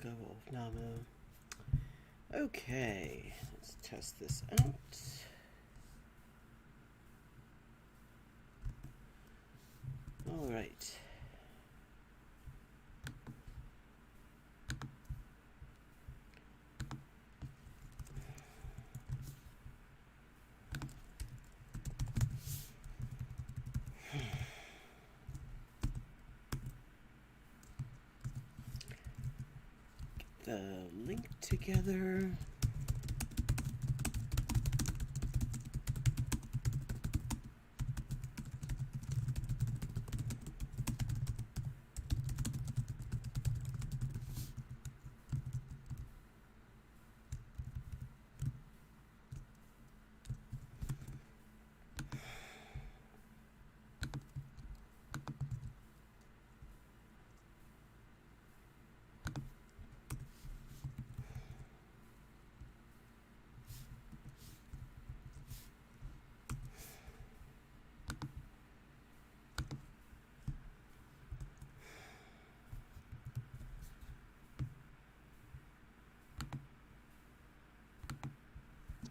Wolfname. Okay, let's test this out. All right. Get the link together.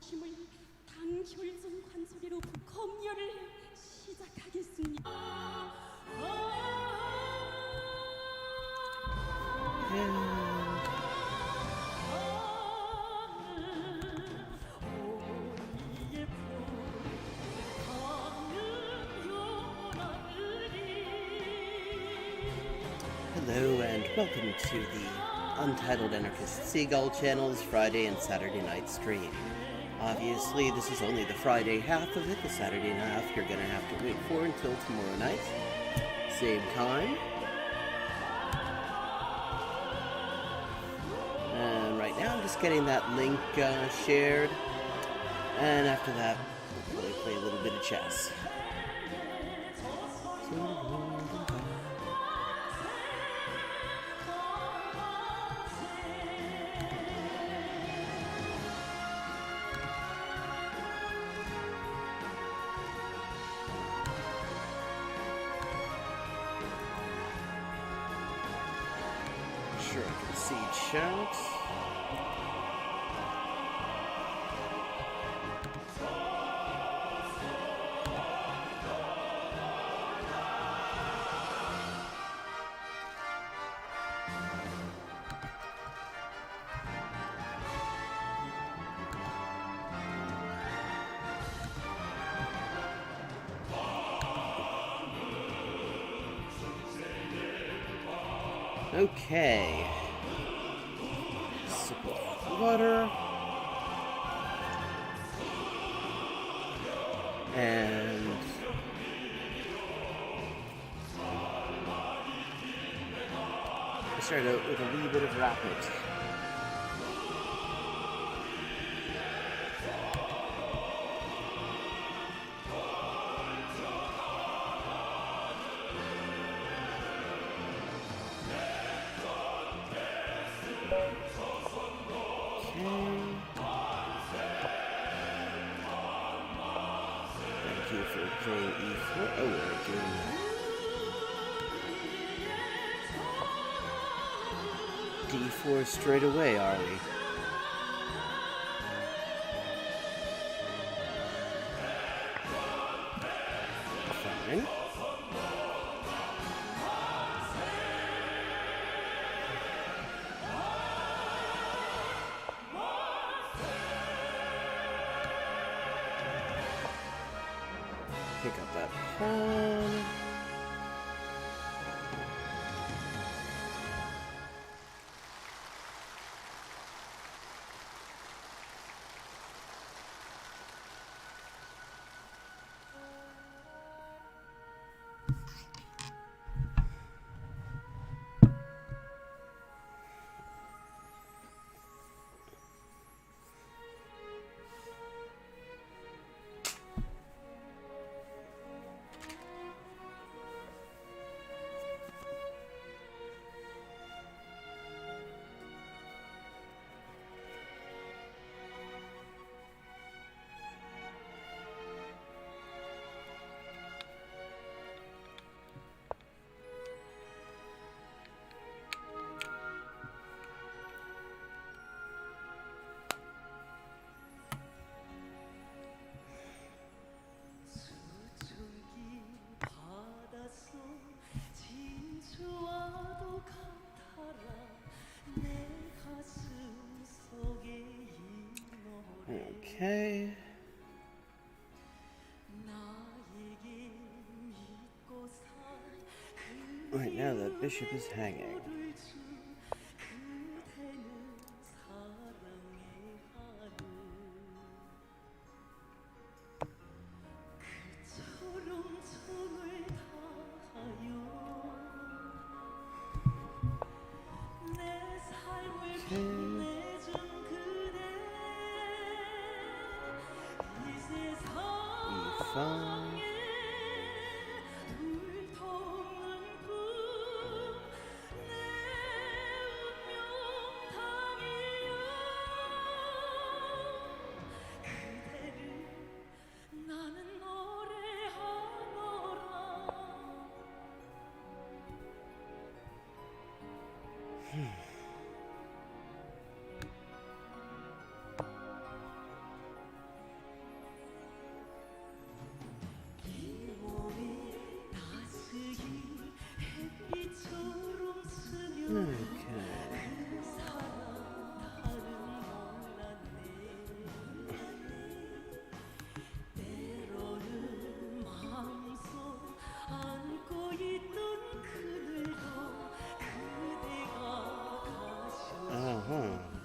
힘을 당혈성 관소리로 검열을 시작하겠습니다. Hello and welcome to the Untitled Anarchist Seagull channel's Friday and Saturday night stream. Obviously, this is only the Friday half of it. The Saturday half you're going to have to wait for until tomorrow night. Same time. And right now I'm just getting that link shared. And after that, we'll probably play a little bit of chess. Sure, I can see chat. Okay. Sip of water. And I started out with a wee bit of rapid. Thank you for playing E4. Oh, we're doing D4 straight away, are we? Fine. Pick up that pawn. Okay. Right now, that bishop is hanging. E5.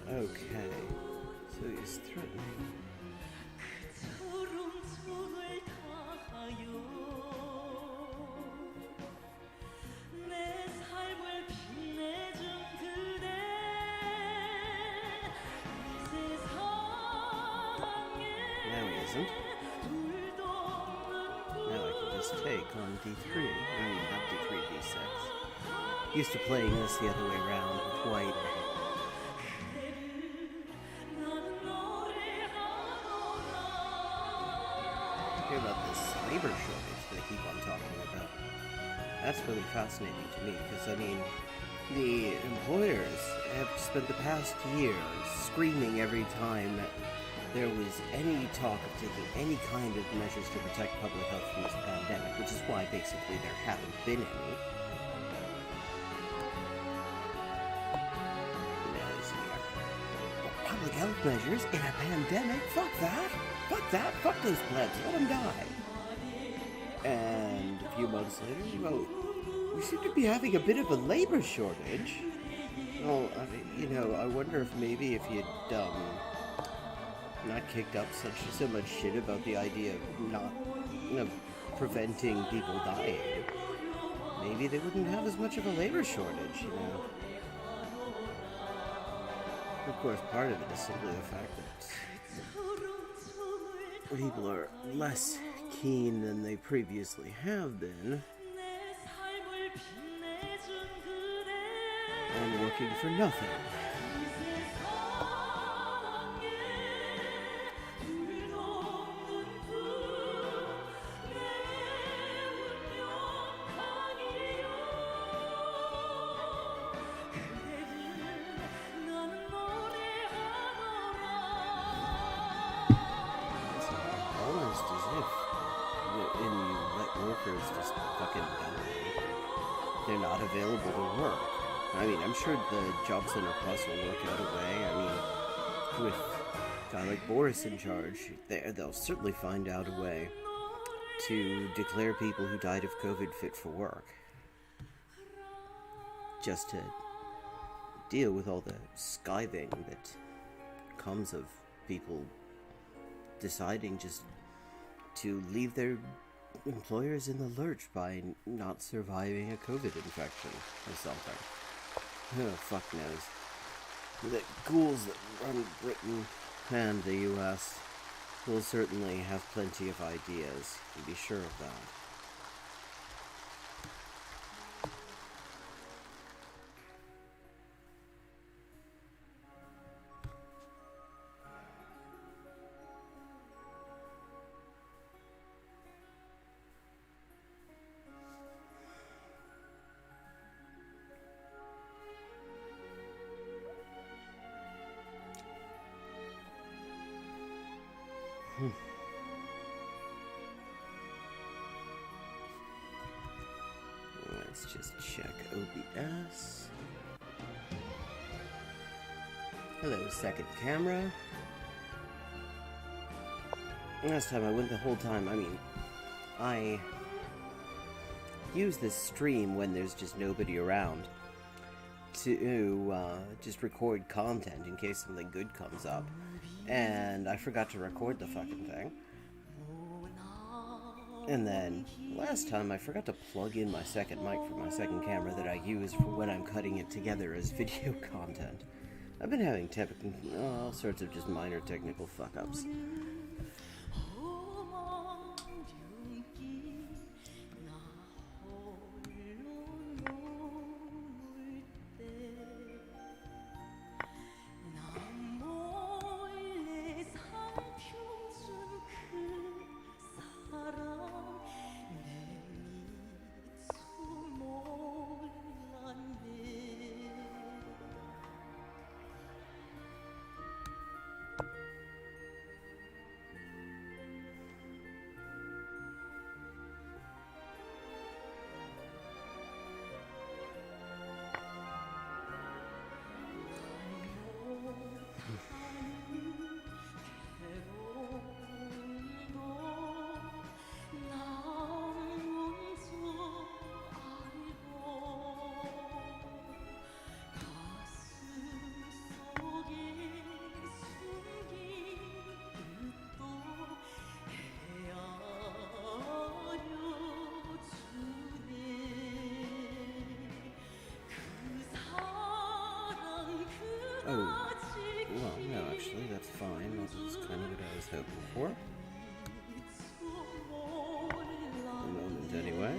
Okay. So he's threatening. Now he isn't. Now I can just take on d3. I mean, not d3, d6. Used to playing this the other way around with white. Hear about this labor shortage they keep on talking about. That's really fascinating to me because, I mean, the employers have spent the past year screaming every time that there was any talk of taking any kind of measures to protect public health from this pandemic, which is why basically there haven't been any. Public health measures in a pandemic? Fuck that! Fuck that! Fuck those plebs! Let them die! And a few months later, well, we seem to be having a bit of a labor shortage. Well, I mean, you know, I wonder if maybe if you'd not kicked up so much shit about the idea of not preventing people dying, maybe they wouldn't have as much of a labor shortage, you know. Of course, part of it is simply the fact that people are less keen than they previously have been on working for nothing. Just fucking die. They're not available to work. I mean, I'm sure the Job Center Plus will work out a way. I mean, with a guy like Boris in charge, they'll certainly find out a way to declare people who died of COVID fit for work. Just to deal with all the scything that comes of people deciding just to leave their employers in the lurch by not surviving a COVID infection or something. Oh, fuck knows. The ghouls that run Britain and the US will certainly have plenty of ideas, you can be sure of that. Let's just check OBS. Hello, second camera. Last time I went the whole time, I mean, I use this stream when there's just nobody around to just record content in case something good comes up. And I forgot to record the fucking thing. And then, last time I forgot to plug in my second mic for my second camera that I use for when I'm cutting it together as video content. I've been having all sorts of just minor technical fuck-ups. Oh, well, no, actually, that's fine. That's kind of what I was hoping for. At the moment, anyway.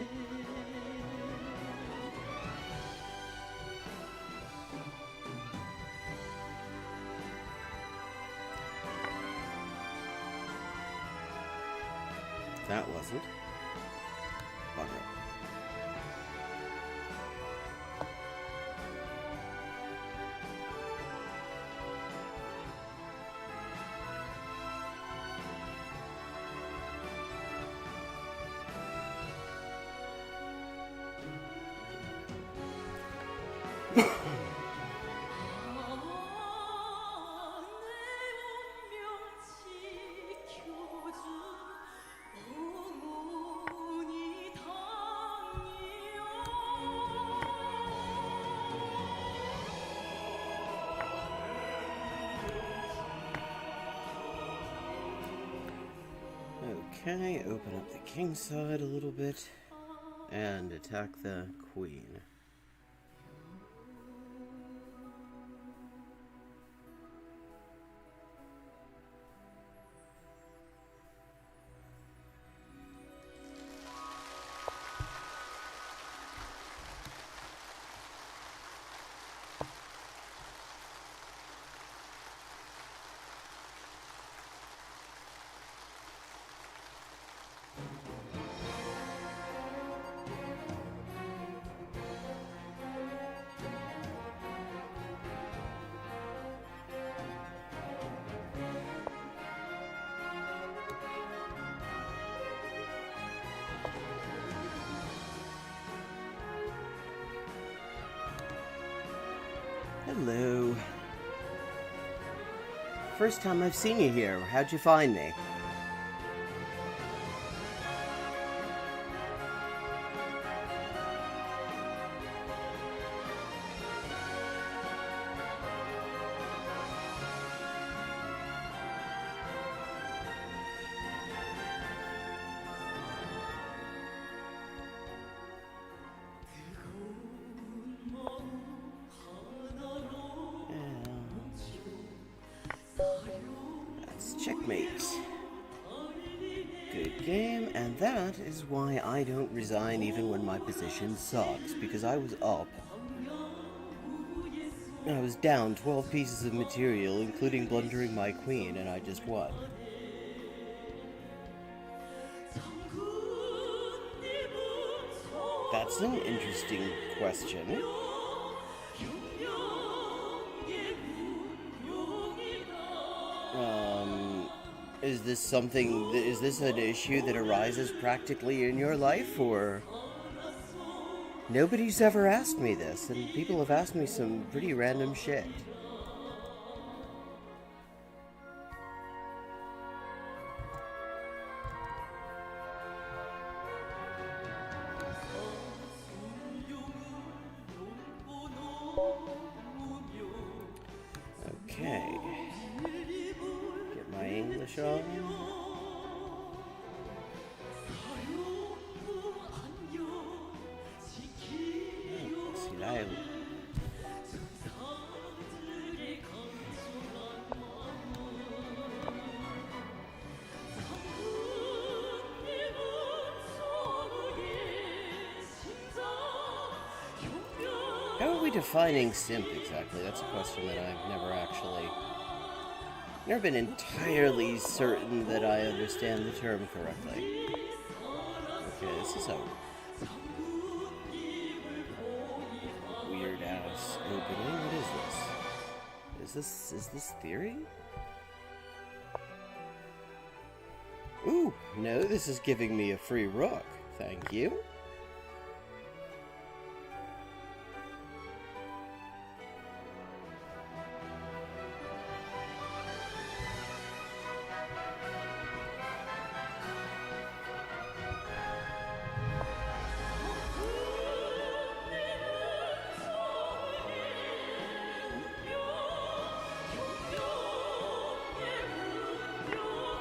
That wasn't. Bugger. Okay, open up the king side a little bit and attack the queen. Hello. First time I've seen you here. How'd you find me? Checkmate. Good game, and that is why I don't resign even when my position sucks, because I was up. I was down 12 pieces of material, including blundering my queen, and I just won. That's an interesting question. Is this an issue that arises practically in your life, or? Nobody's ever asked me this, and people have asked me some pretty random shit. Okay. Get my English on. How are we defining simp exactly? That's a question that I've never been entirely certain that I understand the term correctly. Okay, this is a weird ass opening. What is this? Is this theory? Ooh, no, this is giving me a free rook. Thank you.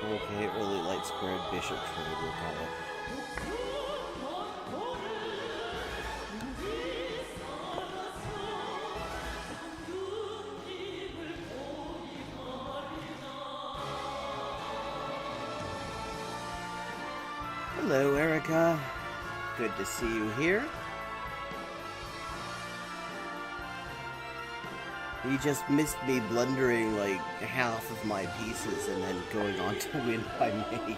Okay, early light squared bishop trade, we'll call it. Hello, Erica. Good to see you here. You just missed me blundering like half of my pieces and then going on to win by mate.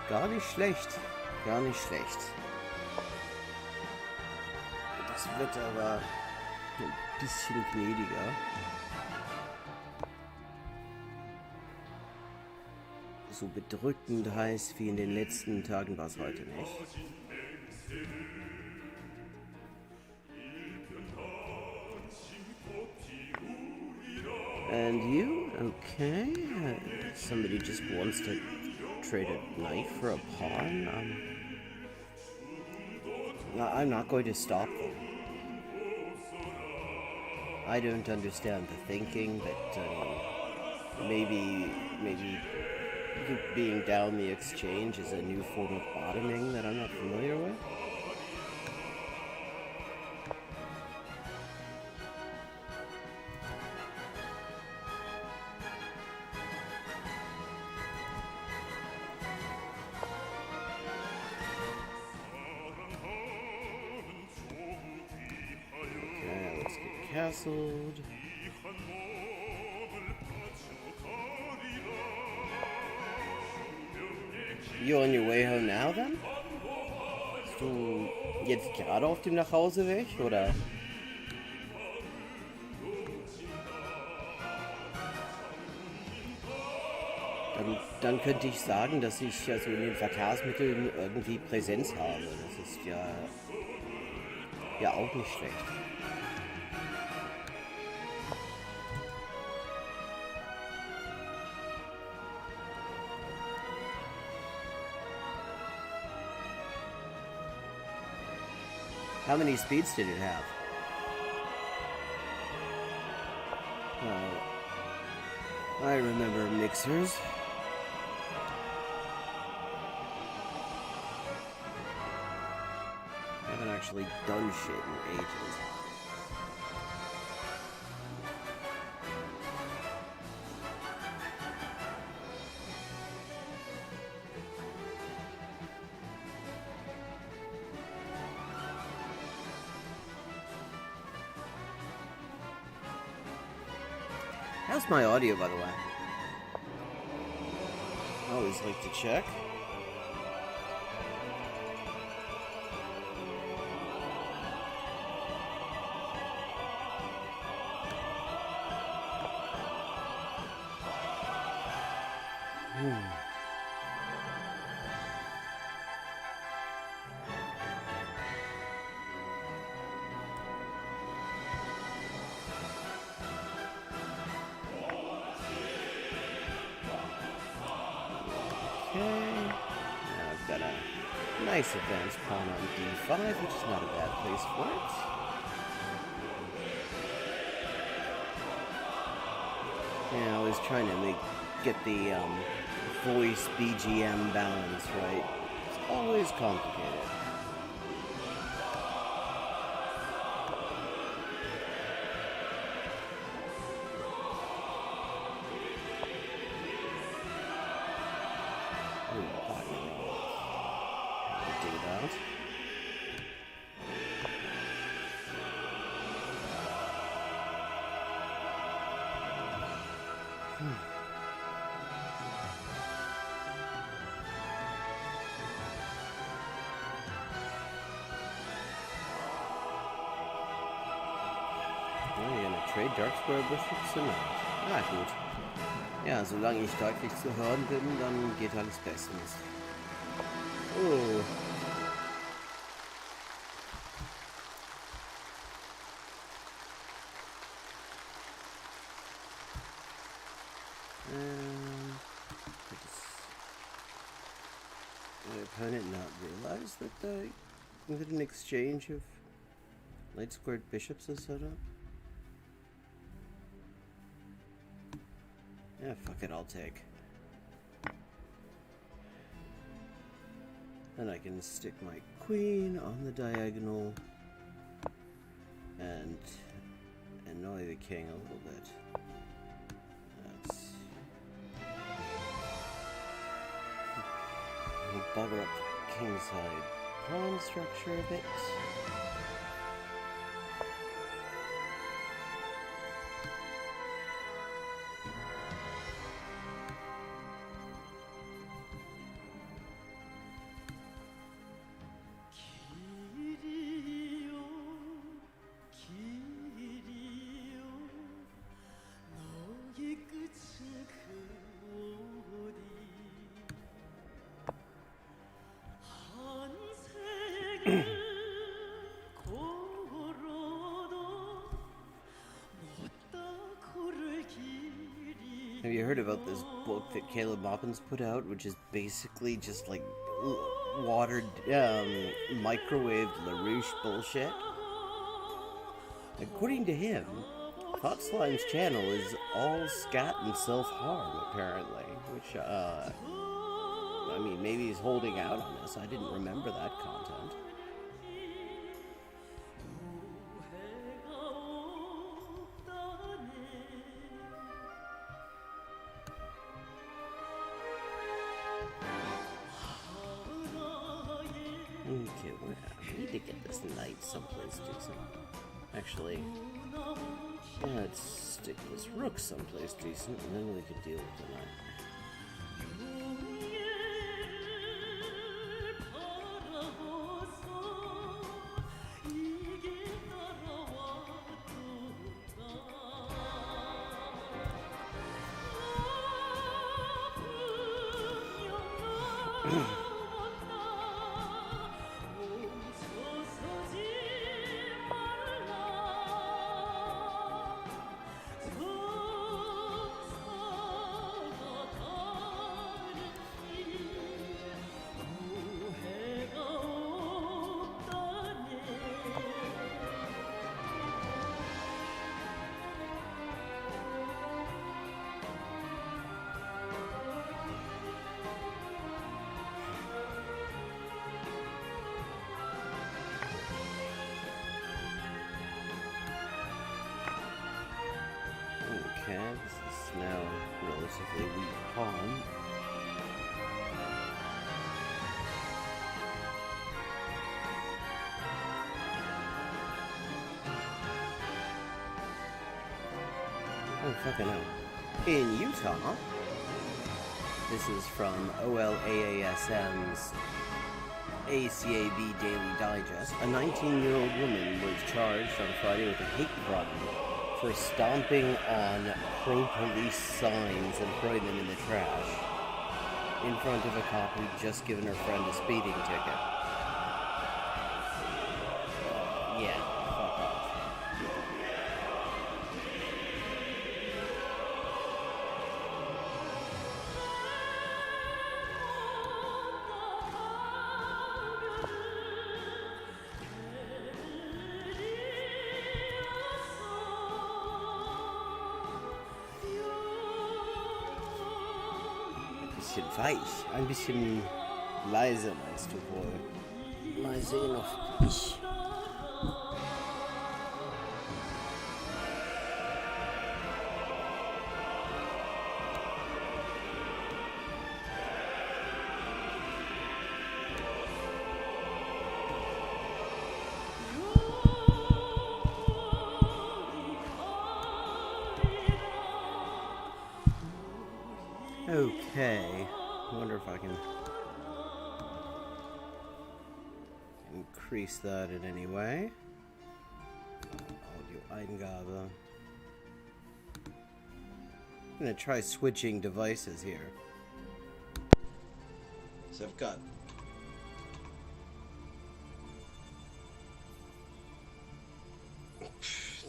Gar nicht schlecht. Gar nicht schlecht. Das wird aber ein bisschen gnädiger. So bedrückend heiß wie in den letzten Tagen war es heute nicht. And you? Okay. Somebody just wants to trade a knight for a pawn? I'm not going to stop them. I don't understand the thinking, but maybe being down the exchange is a new form of bottoming that I'm not familiar with. Okay, let's get castled. You on your way home now, then? Bist du jetzt gerade auf dem Nachhauseweg, oder? Dann könnte ich sagen, dass ich also in den Verkehrsmitteln irgendwie Präsenz habe. Das ist ja auch nicht schlecht. How many speeds did it have? I remember mixers. I haven't actually done shit in ages. How's my audio, by the way? I always like to check. Okay. Now I've got a nice advanced pawn on d5, which is not a bad place for it. Yeah, I was trying to get the voice BGM balance right. It's always complicated. Trade Dark Square Bishops or not? Ah, gut. Ja, solange ich deutlich zu hören bin, dann geht alles bestens. Oh. Did my opponent not realize that an exchange of light squared bishops is set up? Yeah, fuck it, I'll take. Then I can stick my queen on the diagonal and annoy the king a little bit. We'll bugger up the kingside pawn structure a bit. Have you heard about this book that Caleb Maupin's put out, which is basically just like watered, microwaved LaRouche bullshit? According to him, Thought Slime's channel is all scat and self-harm, apparently, which, I mean, maybe he's holding out on us. I didn't remember that content. Okay, we need to get this knight someplace decent. Actually, let's stick this rook someplace decent, and then we can deal with the knight. Okay, this is now a relatively weak pawn. Oh, fucking hell. In Utah, this is from OLAASM's ACAB Daily Digest. A 19-year-old woman was charged on Friday with a hate crime for stomping on pro-police signs and throwing them in the trash in front of a cop who'd just given her friend a speeding ticket. Yeah, fuck off. bisschen weich, ein bisschen leise, meinst du wohl? Mal sehen, ob ich... Okay, I wonder if I can increase that in any way. Audio Eingabe. I'm gonna try switching devices here. So I've got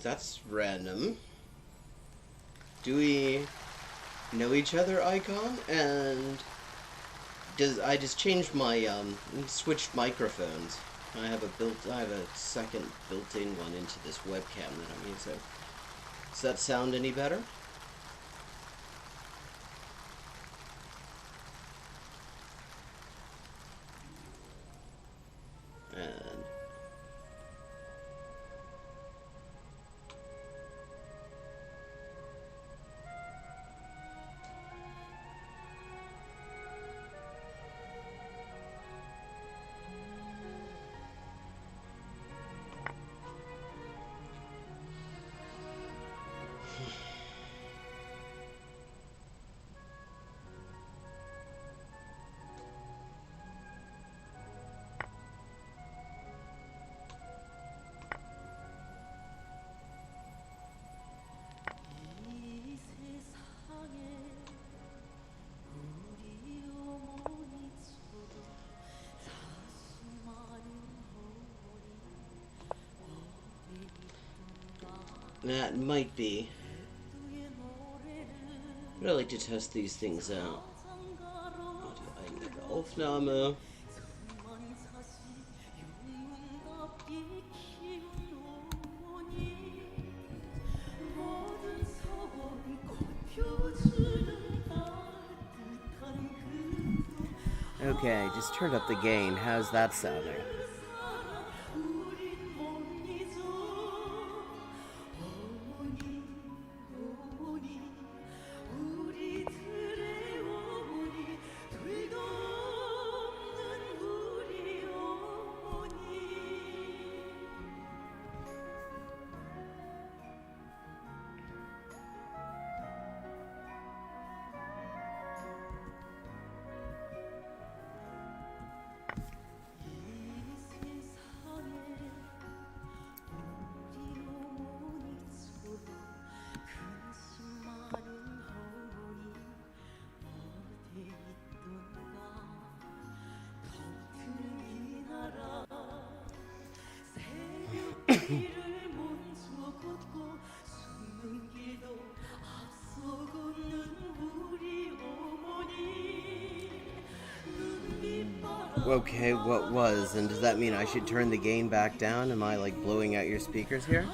that's random. Do we know each other, Icon? And I just changed my switched microphones. I have a second built-in one into this webcam that I'm using. Does that sound any better? And that might be. But I like to test these things out. Aufnahme. Okay, just turned up the gain. How's that sounding? Okay, what was? And does that mean I should turn the gain back down? Am I like blowing out your speakers here?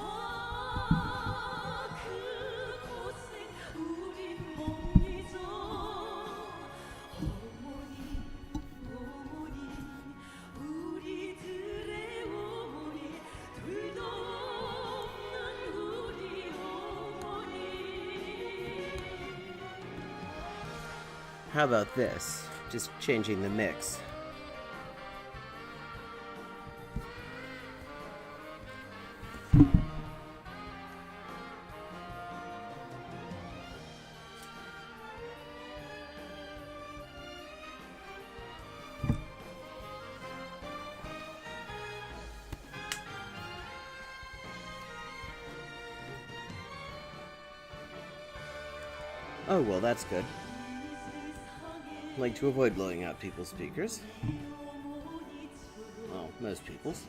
How about this? Just changing the mix. Oh, well, that's good. I like to avoid blowing out people's speakers. Well, most people's.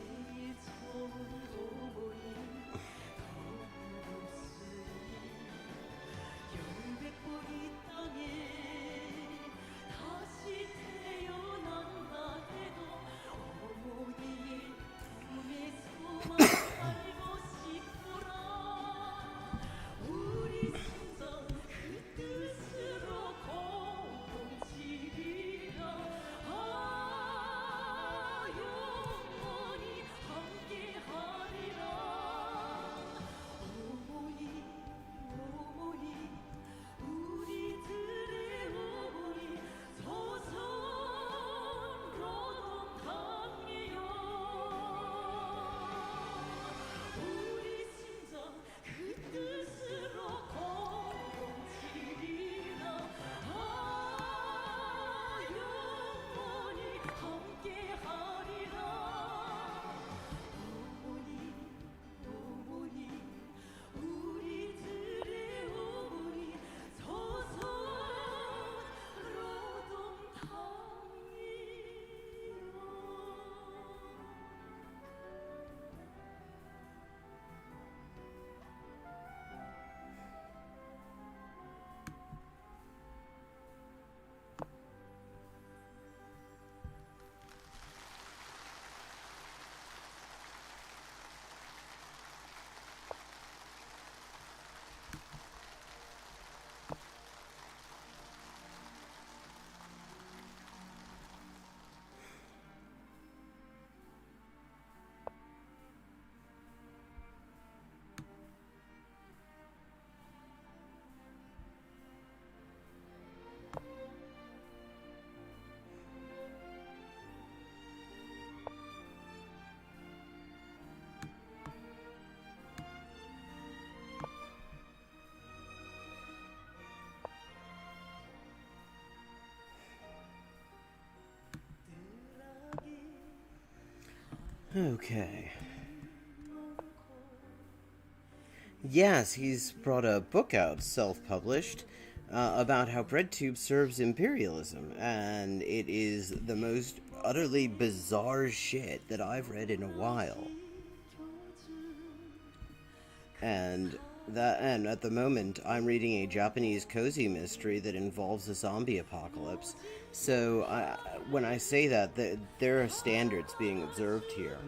Okay. Yes, he's brought a book out, self-published, about how BreadTube serves imperialism, and it is the most utterly bizarre shit that I've read in a while. And at the moment, I'm reading a Japanese cozy mystery that involves a zombie apocalypse. So when I say that, there are standards being observed here.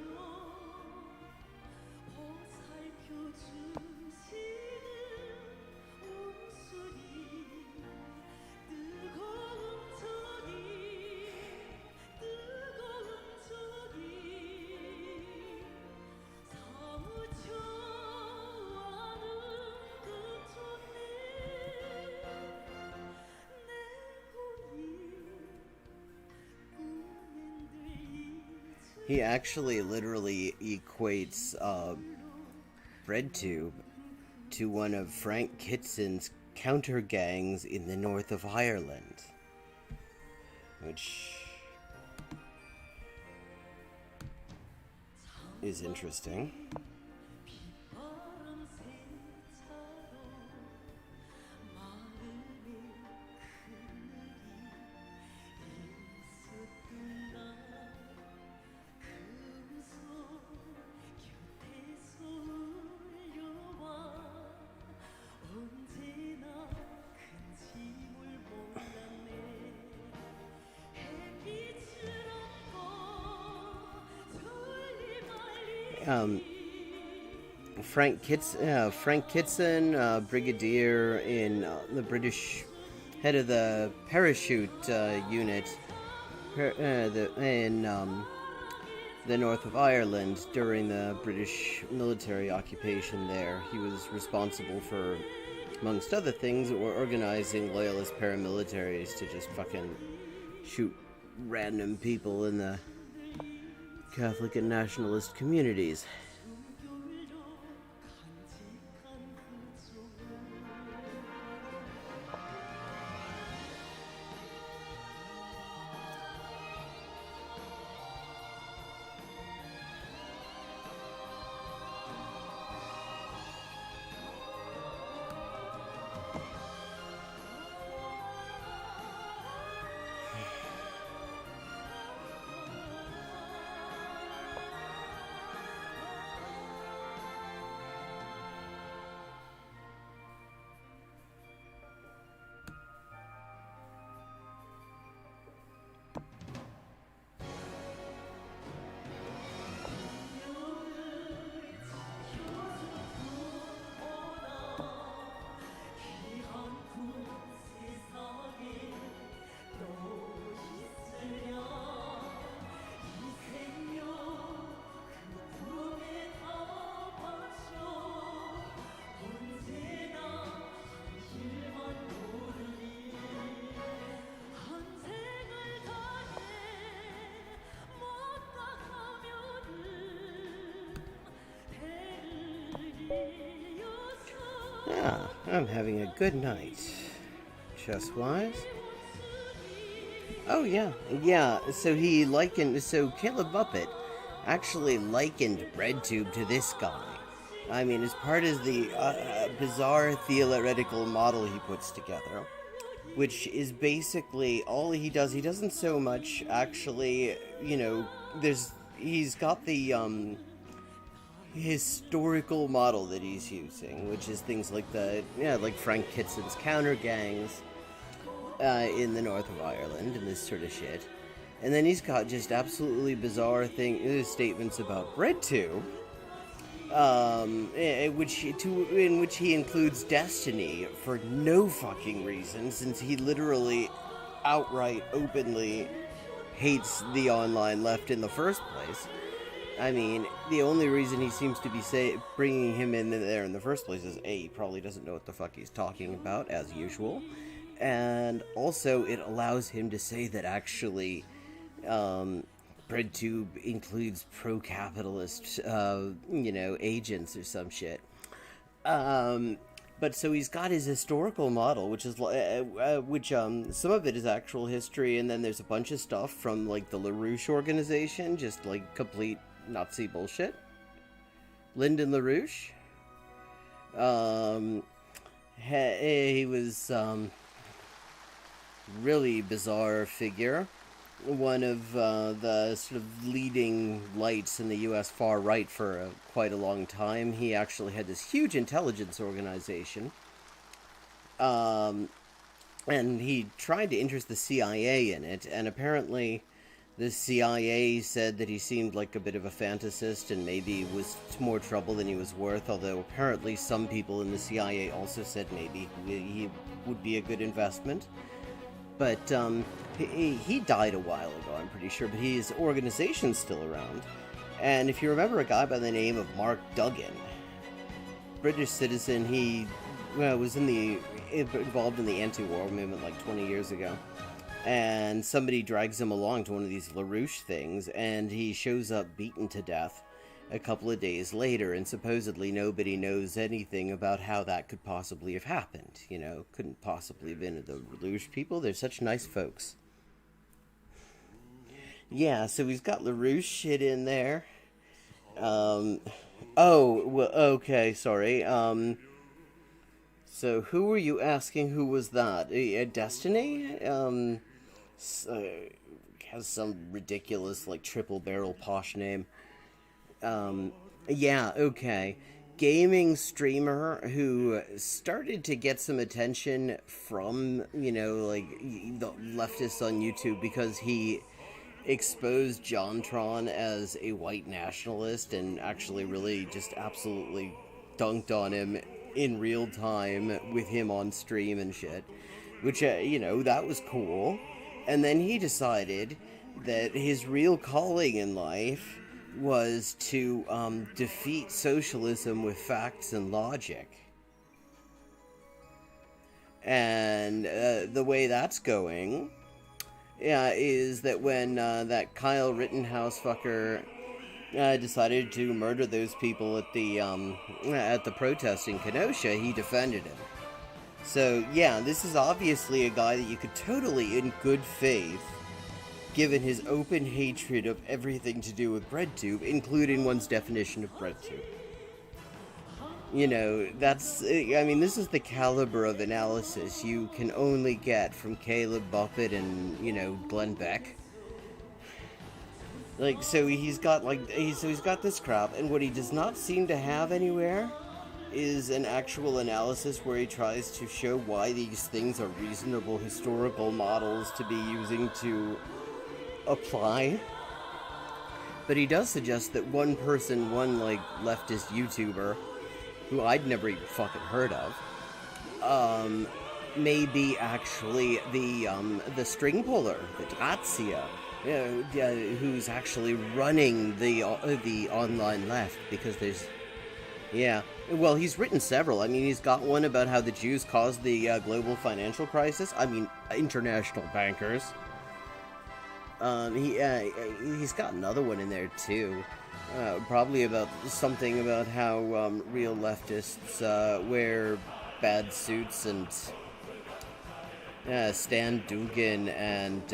He actually literally equates BreadTube to one of Frank Kitson's counter gangs in the north of Ireland. Which is interesting. Frank Kitson, brigadier in the British, head of the parachute unit in the north of Ireland during the British military occupation there. He was responsible for, amongst other things, organizing loyalist paramilitaries to just fucking shoot random people in the Catholic and nationalist communities. Yeah, I'm having a good night. Chess-wise? Oh, yeah. So Caleb Buppet actually likened BreadTube to this guy. I mean, as part of the bizarre theoretical model he puts together, which is basically all he does. He doesn't so much actually, he's got the historical model that he's using, which is things like like Frank Kitson's counter gangs in the north of Ireland and this sort of shit. And then he's got just absolutely bizarre statements about BreadTube, in which he includes Destiny for no fucking reason, since he literally outright, openly hates the online left in the first place. I mean, the only reason he seems to be bringing him in there in the first place is A, he probably doesn't know what the fuck he's talking about, as usual, and also it allows him to say that actually BreadTube includes pro-capitalist, agents or some shit. But so he's got his historical model, which is some of it is actual history, and then there's a bunch of stuff from like the LaRouche organization, just like complete Nazi bullshit. Lyndon LaRouche. He was really bizarre figure. One of the sort of leading lights in the U.S. far right for quite a long time. He actually had this huge intelligence organization. And he tried to interest the CIA in it, and apparently the CIA said that he seemed like a bit of a fantasist and maybe was more trouble than he was worth, although apparently some people in the CIA also said maybe he would be a good investment. But he died a while ago, I'm pretty sure, but his organization's still around. And if you remember a guy by the name of Mark Duggan, British citizen, he was involved in the anti-war movement like 20 years ago. And somebody drags him along to one of these LaRouche things, and he shows up beaten to death a couple of days later, and supposedly nobody knows anything about how that could possibly have happened. You know, couldn't possibly have been the LaRouche people. They're such nice folks. Yeah, so he's got LaRouche shit in there. Okay, sorry. So who were you asking? Who was that? Destiny? Has some ridiculous, like, triple barrel posh name. Yeah, okay. Gaming streamer who started to get some attention from, like, the leftists on YouTube because he exposed JonTron as a white nationalist and actually really just absolutely dunked on him in real time with him on stream and shit. Which, that was cool. And then he decided that his real calling in life was to defeat socialism with facts and logic. And the way that's going is that when that Kyle Rittenhouse fucker decided to murder those people at the protest in Kenosha, he defended him. So, yeah, this is obviously a guy that you could totally, in good faith, given his open hatred of everything to do with BreadTube, including one's definition of BreadTube. This is the caliber of analysis you can only get from Caleb Buffett and, Glenn Beck. He's got this crap, and what he does not seem to have anywhere is an actual analysis where he tries to show why these things are reasonable historical models to be using to apply. But he does suggest that one leftist YouTuber, who I'd never even fucking heard of, may be actually the string puller, the Drahtzieher, who's actually running the online left, because there's... Yeah, well, he's written several. I mean, he's got one about how the Jews caused the global financial crisis. I mean, international bankers. He's got another one in there, too. Probably about something about how real leftists wear bad suits and stand Dugan and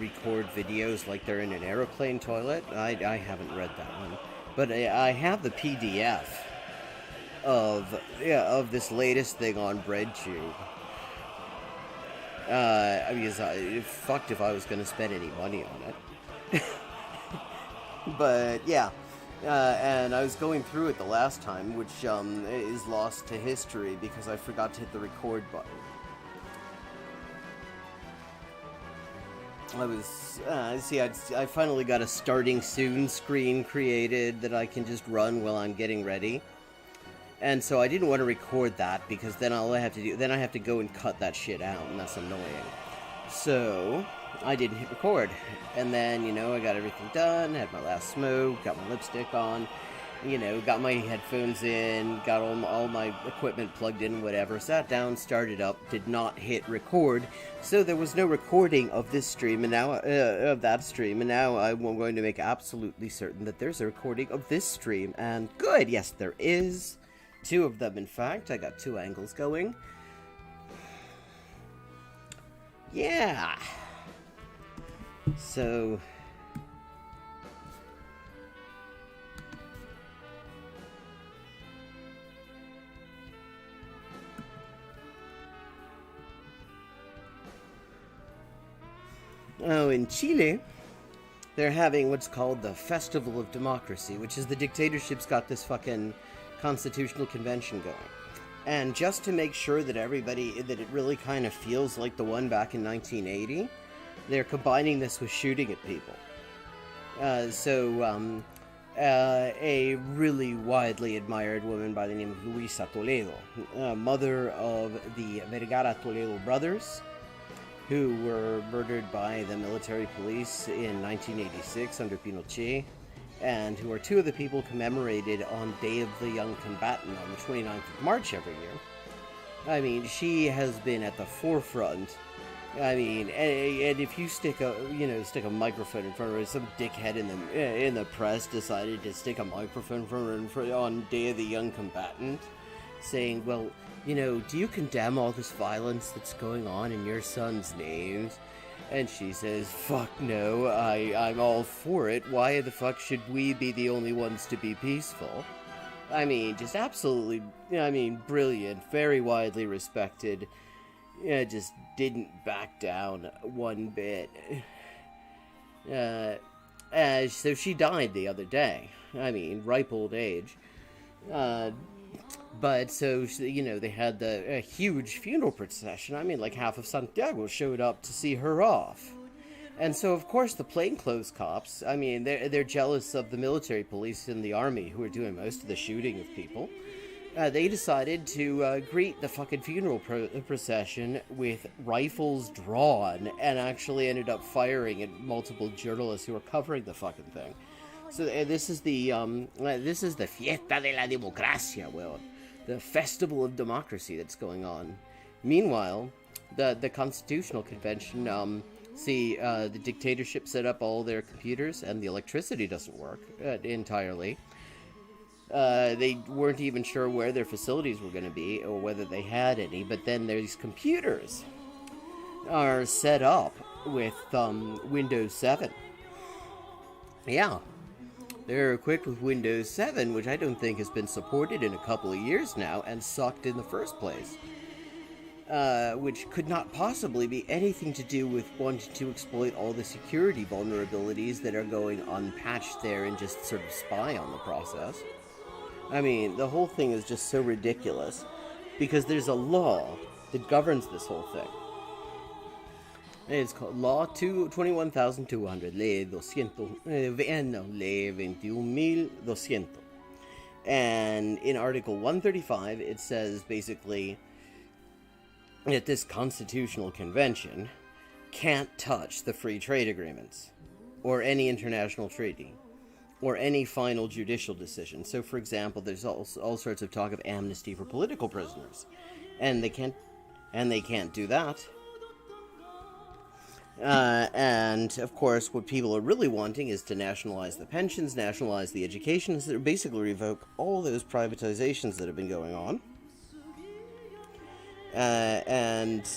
record videos like they're in an aeroplane toilet. I haven't read that one. But I have the PDF of this latest thing on BreadTube. Fucked if I was going to spend any money on it. But yeah, and I was going through it the last time, which is lost to history because I forgot to hit the record button. I finally got a starting soon screen created that I can just run while I'm getting ready. And so I didn't want to record that because then I have to go and cut that shit out, and that's annoying. So I didn't hit record. And then, I got everything done, had my last smoke, got my lipstick on, got my headphones in, got all my equipment plugged in, whatever, sat down, started up, did not hit record. So there was no recording of this stream, and now of that stream, and now I'm going to make absolutely certain that there's a recording of this stream. And good, yes, there is. 2 of them, in fact. I got 2 angles going. Yeah. Oh, in Chile, they're having what's called the Festival of Democracy, which is the dictatorship's got this fucking constitutional convention going. And just to make sure that that it really kind of feels like the one back in 1980, they're combining this with shooting at people. A really widely admired woman by the name of Luisa Toledo, mother of the Vergara Toledo brothers, who were murdered by the military police in 1986 under Pinochet, and who are two of the people commemorated on Day of the Young Combatant on the 29th of March every year. I mean, she has been at the forefront. I mean, and if you stick a microphone in front of her, some dickhead in the press decided to stick a microphone in front of her on Day of the Young Combatant, saying, well, do you condemn all this violence that's going on in your son's names? And she says, fuck no, I'm all for it. Why the fuck should we be the only ones to be peaceful? I mean, just absolutely, brilliant, very widely respected. Just didn't back down one bit. So she died the other day. I mean, ripe old age. But so, they had a huge funeral procession. I mean, like half of Santiago showed up to see her off. And so, of course, the plainclothes cops, I mean, they're jealous of the military police and the army who are doing most of the shooting of people. They decided to greet the fucking funeral procession with rifles drawn, and actually ended up firing at multiple journalists who were covering the fucking thing. So this is the Fiesta de la Democracia, well, the Festival of Democracy that's going on. Meanwhile, the Constitutional Convention, the dictatorship set up all their computers, and the electricity doesn't work entirely. They weren't even sure where their facilities were going to be, or whether they had any, but then these computers are set up with Windows 7. Yeah. They're equipped with Windows 7, which I don't think has been supported in a couple of years now, and sucked in the first place. Which could not possibly be anything to do with wanting to exploit all the security vulnerabilities that are going unpatched there and just sort of spy on the process. I mean, the whole thing is just so ridiculous, because there's a law that governs this whole thing. It's called Law 21,200, Ley 21,200. And in Article 135, it says basically that this constitutional convention can't touch the free trade agreements, or any international treaty, or any final judicial decision. So, for example, there's all sorts of talk of amnesty for political prisoners, and they can't do that. And, of course, what people are really wanting is to nationalize the pensions, nationalize the education, so basically revoke all those privatizations that have been going on. And,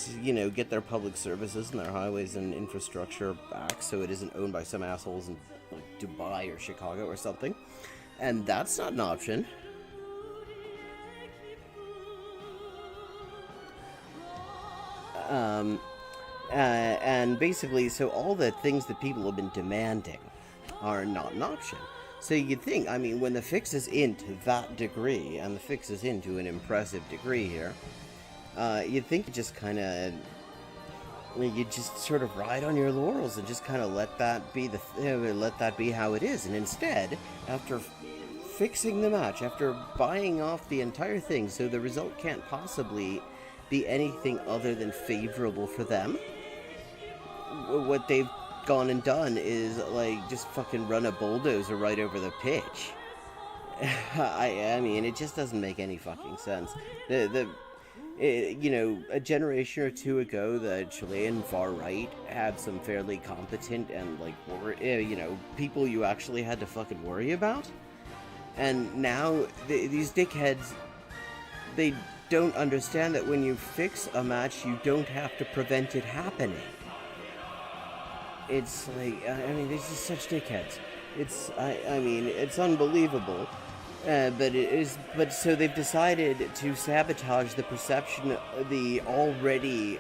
get their public services and their highways and infrastructure back so it isn't owned by some assholes in Dubai or Chicago or something. And that's not an option. And basically, so all the things that people have been demanding are not an option. So you'd think, I mean, when the fix is into that degree, and the fix is into an impressive degree here, you'd think you just kind of, you just sort of ride on your laurels and just kind of let that be let that be how it is. And instead, after fixing the match, after buying off the entire thing, so the result can't possibly be anything other than favorable for them, what they've gone and done is just fucking run a bulldozer right over the pitch. I mean, it just doesn't make any fucking sense. A generation or two ago, the Chilean far right had some fairly competent and people you actually had to fucking worry about. And now these dickheads, they don't understand that when you fix a match, you don't have to prevent it happening. It's they're just such dickheads. It's unbelievable. But so they've decided to sabotage the perception of the already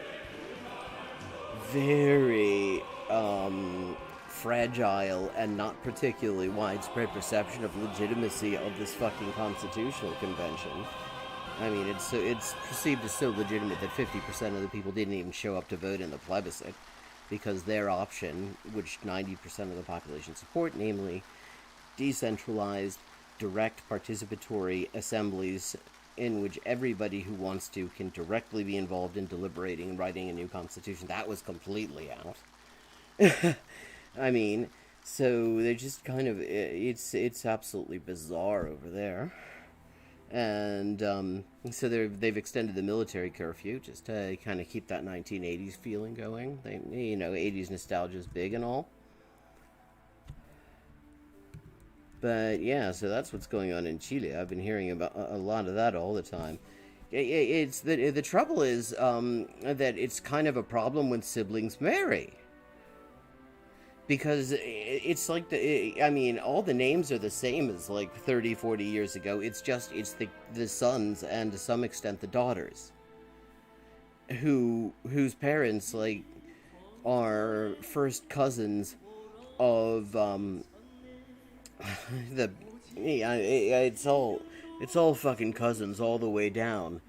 very fragile and not particularly widespread perception of legitimacy of this fucking constitutional convention. I mean, it's perceived as so legitimate that 50% of the people didn't even show up to vote in the plebiscite, because their option, which 90% of the population support, namely decentralized, direct participatory assemblies in which everybody who wants to can directly be involved in deliberating and writing a new constitution, that was completely out. I mean, so they're just kind of, it's absolutely bizarre over there. And so they've extended the military curfew just to kind of keep that 1980s feeling going. 80s nostalgia is big and all. But yeah, so that's what's going on in Chile. I've been hearing about a lot of that all the time. It's the trouble is that it's kind of a problem when siblings marry. Because it's like all the names are the same as like 30, 40 years ago. It's the sons and to some extent the daughters whose parents like are first cousins of it's all fucking cousins all the way down,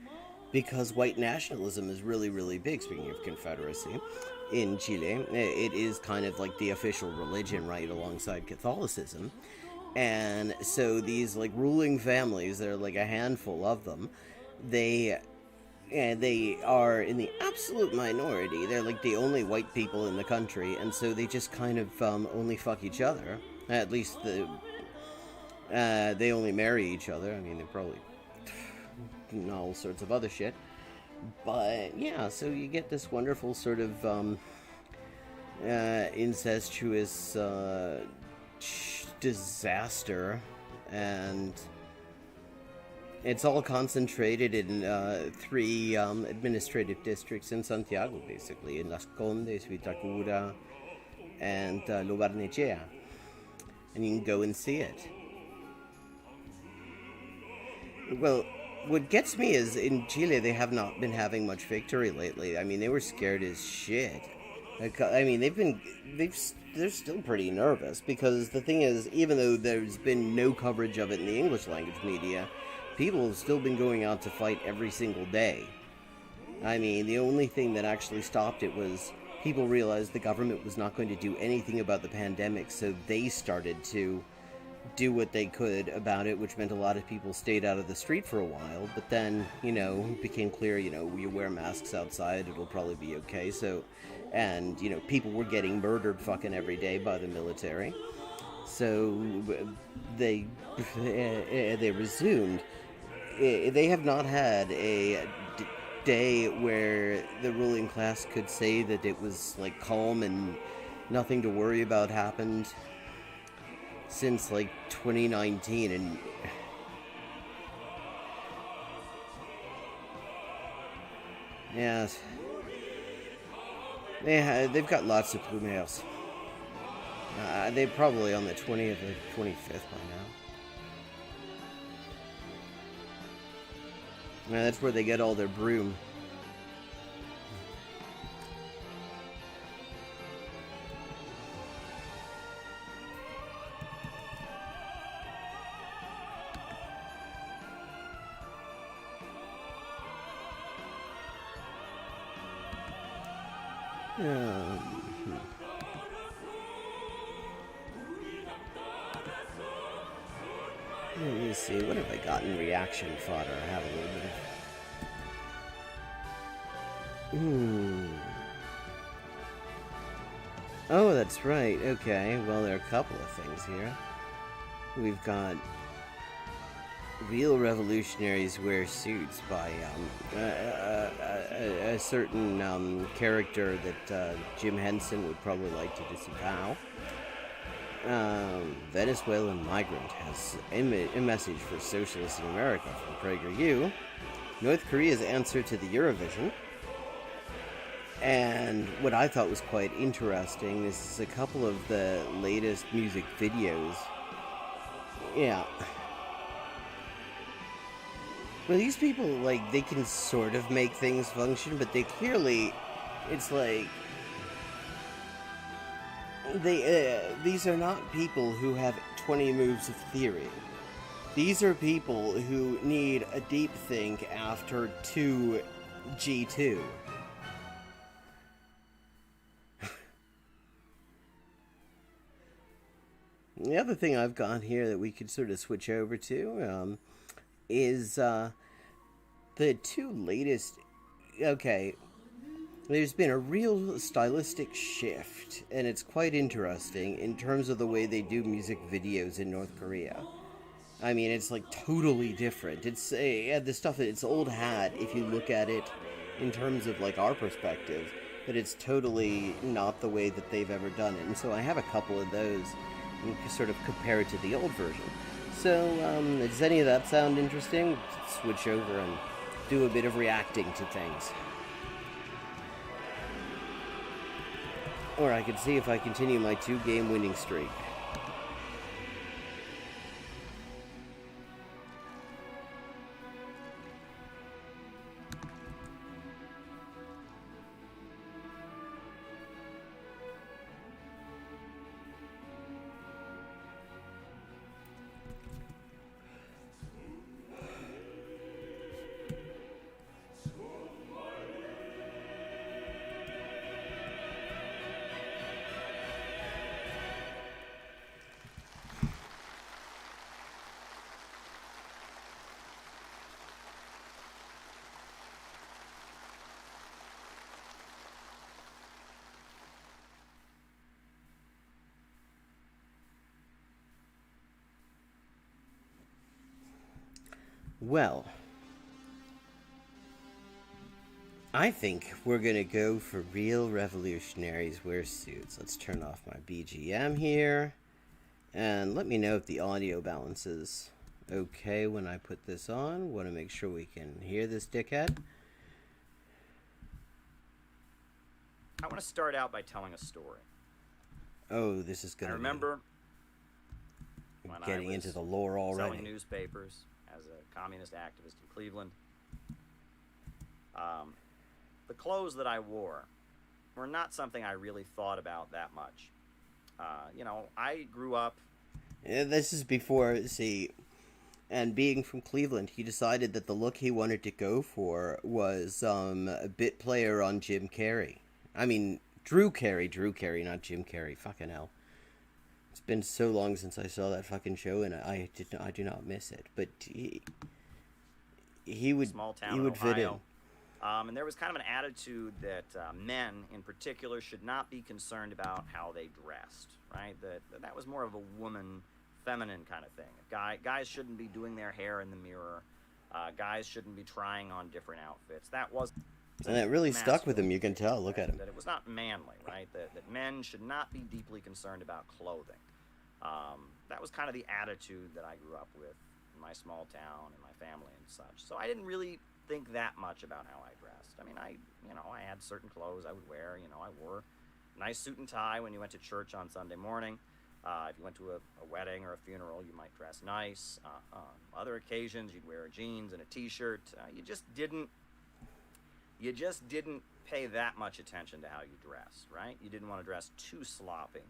because white nationalism is really, really big. Speaking of Confederacy, in Chile, it is kind of like the official religion, right, alongside Catholicism. And so these like ruling families, there are like a handful of them, they are in the absolute minority. They're like the only white people in the country, and so they just kind of only fuck each other. At least they only marry each other. I mean, they probably all sorts of other shit. But yeah, so you get this wonderful sort of incestuous disaster, and it's all concentrated in 3 administrative districts in Santiago, basically, in Las Condes, Vitacura, and Lo Barnechea. And you can go and see it. Well, what gets me is in Chile they have not been having much victory lately. I mean, they were scared as shit. I mean, they're still pretty nervous, because the thing is, even though there's been no coverage of it in the English language media, people have still been going out to fight every single day. I mean, the only thing that actually stopped it was people realized the government was not going to do anything about the pandemic, so they started to do what they could about it, which meant a lot of people stayed out of the street for a while. But then, it became clear, you wear masks outside, it'll probably be okay. So, and, people were getting murdered fucking every day by the military. So they resumed. They have not had a day where the ruling class could say that it was like calm and nothing to worry about happened since like 2019. And yes, they've got lots of plumeros. They're probably on the 20th or 25th by now. Yeah, that's where they get all their broom. Let me see, what have I got in reaction fodder? I have a little bit of... Oh, that's right. Okay, well, there are a couple of things here. We've got real revolutionaries wear suits by a certain character that Jim Henson would probably like to disavow. Venezuelan migrant has a message for socialists in America from PragerU. North Korea's answer to the Eurovision. And what I thought was quite interesting is a couple of the latest music videos. Yeah. Well, these people, like, they can sort of make things function, but they clearly, it's like, these are not people who have 20 moves of theory. These are people who need a deep think after 2 G2. The other thing I've got here that we could sort of switch over to is the 2 latest. Okay, there's been a real stylistic shift, and it's quite interesting in terms of the way they do music videos in North Korea. I mean, it's like totally different. It's the stuff that it's old hat if you look at it in terms of like our perspective, but it's totally not the way that they've ever done it. And so I have a couple of those and sort of compare it to the old version. So, does any of that sound interesting? Switch over and do a bit of reacting to things. Or I could see if I continue my 2-game winning streak. Well, I think we're gonna go for real revolutionaries wear suits. Let's turn off my BGM here, and let me know if the audio balances okay when I put this on. Want to make sure we can hear this dickhead. I want to start out by telling a story. Oh, this is gonna. I remember when getting I was into the lore already. selling newspapers as a communist activist in Cleveland. The clothes that I wore were not something I really thought about that much. I grew up. Yeah, this is before, see, and being from Cleveland, he decided that the look he wanted to go for was a bit player on Jim Carrey. I mean, Drew Carey, not Jim Carrey. Fucking hell. It's been so long since I saw that fucking show, and I do not miss it. But he would Small town he in would fit in. Ohio. And there was kind of an attitude that men, in particular, should not be concerned about how they dressed, right? That was more of a woman, feminine kind of thing. Guys shouldn't be doing their hair in the mirror. Guys shouldn't be trying on different outfits. That was... And it really stuck with him, you can tell. Look at him. That it was not manly, right? That men should not be deeply concerned about clothing. That was kind of the attitude that I grew up with in my small town and my family and such. So I didn't really think that much about how I dressed. I mean, I had certain clothes I would wear. I wore a nice suit and tie when you went to church on Sunday morning. If you went to a wedding or a funeral, you might dress nice. On other occasions, you'd wear jeans and a t-shirt. You just didn't pay that much attention to how you dressed, right? You didn't want to dress too sloppy,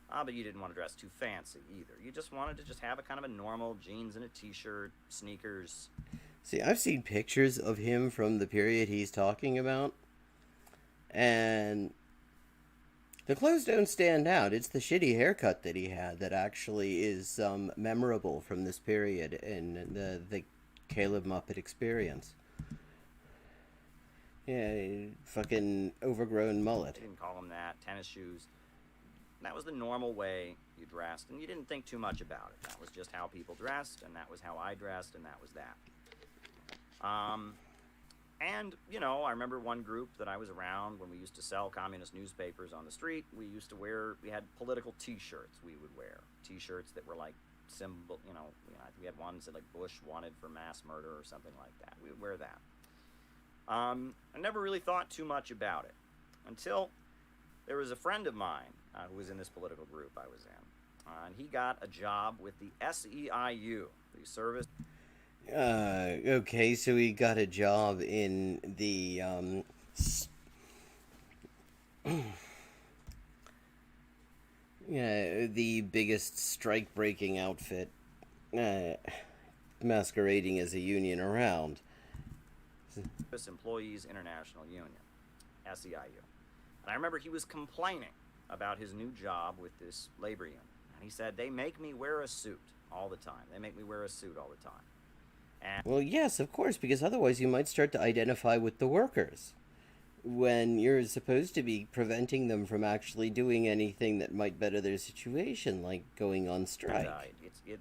but you didn't want to dress too fancy either. You just wanted to just have a kind of a normal jeans and a t-shirt, sneakers. See, I've seen pictures of him from the period he's talking about, and the clothes don't stand out. It's the shitty haircut that he had that actually is memorable from this period in the Caleb Muppet experience. Yeah, fucking overgrown mullet. They didn't call him that. Tennis shoes. That was the normal way you dressed, and you didn't think too much about it. That was just how people dressed, and that was how I dressed, and that was that. I remember one group that I was around when we used to sell communist newspapers on the street. We had political t-shirts we would wear. T-shirts that were like symbol, we had one that said like Bush wanted for mass murder or something like that. We would wear that. I never really thought too much about it until there was a friend of mine who was in this political group I was in. And he got a job with the SEIU, the Service... Okay, so he got a job in the, the biggest strike-breaking outfit uh, masquerading as a union around. Employees International Union, SEIU. And I remember he was complaining about his new job with this labor union. And he said, they make me wear a suit all the time. They make me wear a suit all the time. And Well, yes, of course, because otherwise you might start to identify with the workers when you're supposed to be preventing them from actually doing anything that might better their situation, like going on strike.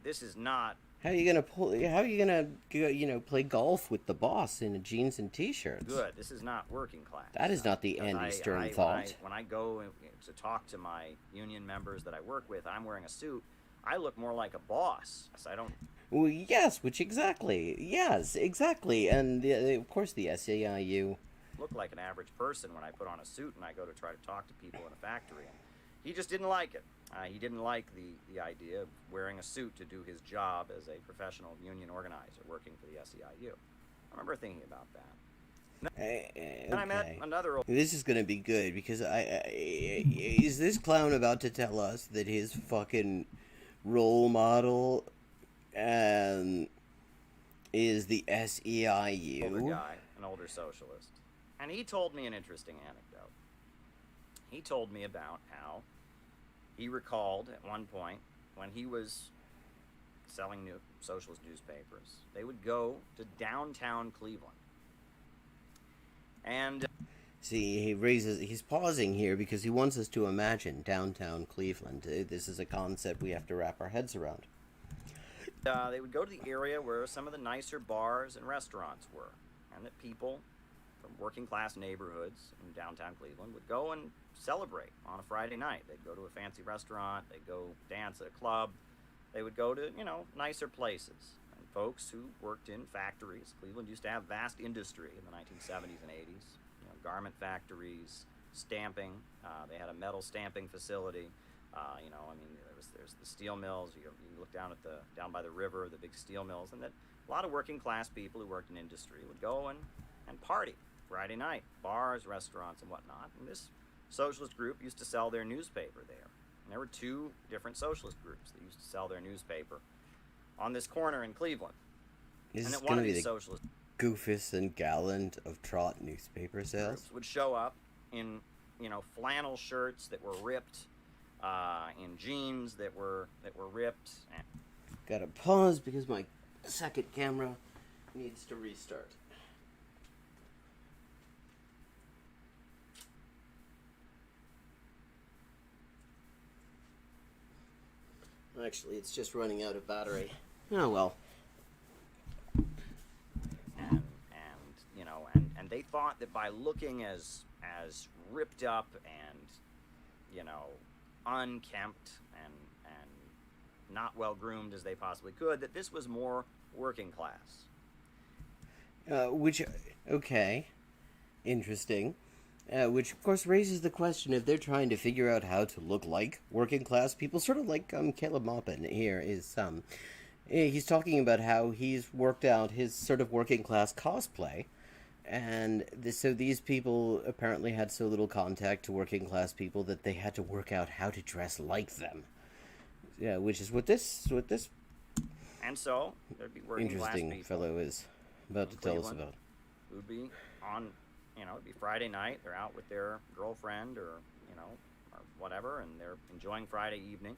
this is not How are you gonna How are you gonna play golf with the boss in jeans and t-shirts? good. This is not working class. That is not the Because Andy Stern when thought. when I go to talk to my union members that I work with, I'm wearing a suit. I look more like a boss. I don't Well, yes, yes, exactly, and of course the SAIU. look like an average person when I put on a suit and I go to try to talk to people in a factory. And he just didn't like it. He didn't like the idea of wearing a suit to do his job as a professional union organizer working for the SEIU. I remember thinking about that. Okay. And I met another old This is gonna be good because is this clown about to tell us that his fucking role model is the older SEIU? guy, an older socialist. And he told me an interesting anecdote. He told me about how he recalled at one point when he was selling new socialist newspapers, they would go to downtown Cleveland. And See, he's pausing here because he wants us to imagine downtown Cleveland. This is a concept we have to wrap our heads around. they would go to the area where some of the nicer bars and restaurants were, and that people from working class neighborhoods in downtown Cleveland would go and celebrate on a Friday night. They'd go to a fancy restaurant, they'd go dance at a club, they would go to, nicer places. And folks who worked in factories, Cleveland used to have vast industry in the 1970s and 80s, garment factories, stamping, they had a metal stamping facility. There's the steel mills. You look down by the river, the big steel mills, and that a lot of working class people who worked in industry would go and party Friday night, bars, restaurants, and whatnot. And this socialist group used to sell their newspaper there. And there were two different socialist groups that used to sell their newspaper on this corner in Cleveland. Is And this that one going of to be these the socialist Goofus and Gallant of Trot newspaper sales? groups would show up in flannel shirts that were ripped, in jeans that were ripped. Gotta pause because my second camera needs to restart. Actually, it's just running out of battery. Oh well. And they thought that by looking as ripped up and unkempt and not well groomed as they possibly could, that this was more working class. Okay, interesting. Which of course raises the question if they're trying to figure out how to look like working class people, sort of like Caleb Maupin here is he's talking about how he's worked out his sort of working class cosplay. And so these people apparently had so little contact to working class people that they had to work out how to dress like them. Yeah, which is what this And so there'd be working class interesting people fellow is about to tell us Cleveland about. who'd be on, it'd be Friday night. They're out with their girlfriend or whatever, and they're enjoying Friday evening.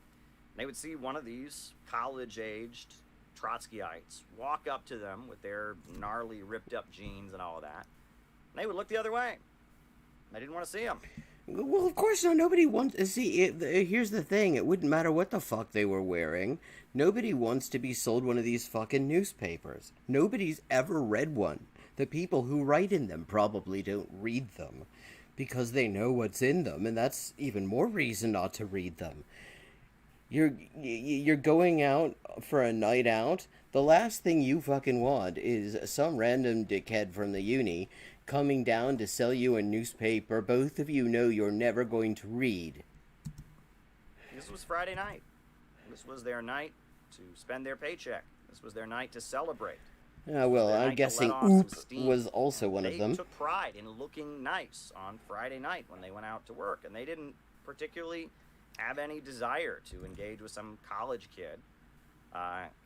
They would see one of these college-aged Trotskyites walk up to them with their gnarly, ripped-up jeans and all of that. And they would look the other way. They didn't want to see them. Well, of course, nobody wants to see. Here's the thing: it wouldn't matter what the fuck they were wearing. Nobody wants to be sold one of these fucking newspapers. Nobody's ever read one. The people who write in them probably don't read them because they know what's in them, and that's even more reason not to read them. You're going out for a night out. The last thing you fucking want is some random dickhead from the uni coming down to sell you a newspaper both of you know you're never going to read. This was Friday night. This was their night to spend their paycheck. This was their night to celebrate. Well, I'm guessing Oop was also one of them. They took pride in looking nice on Friday night when they went out to work, and they didn't particularly have any desire to engage with some college kid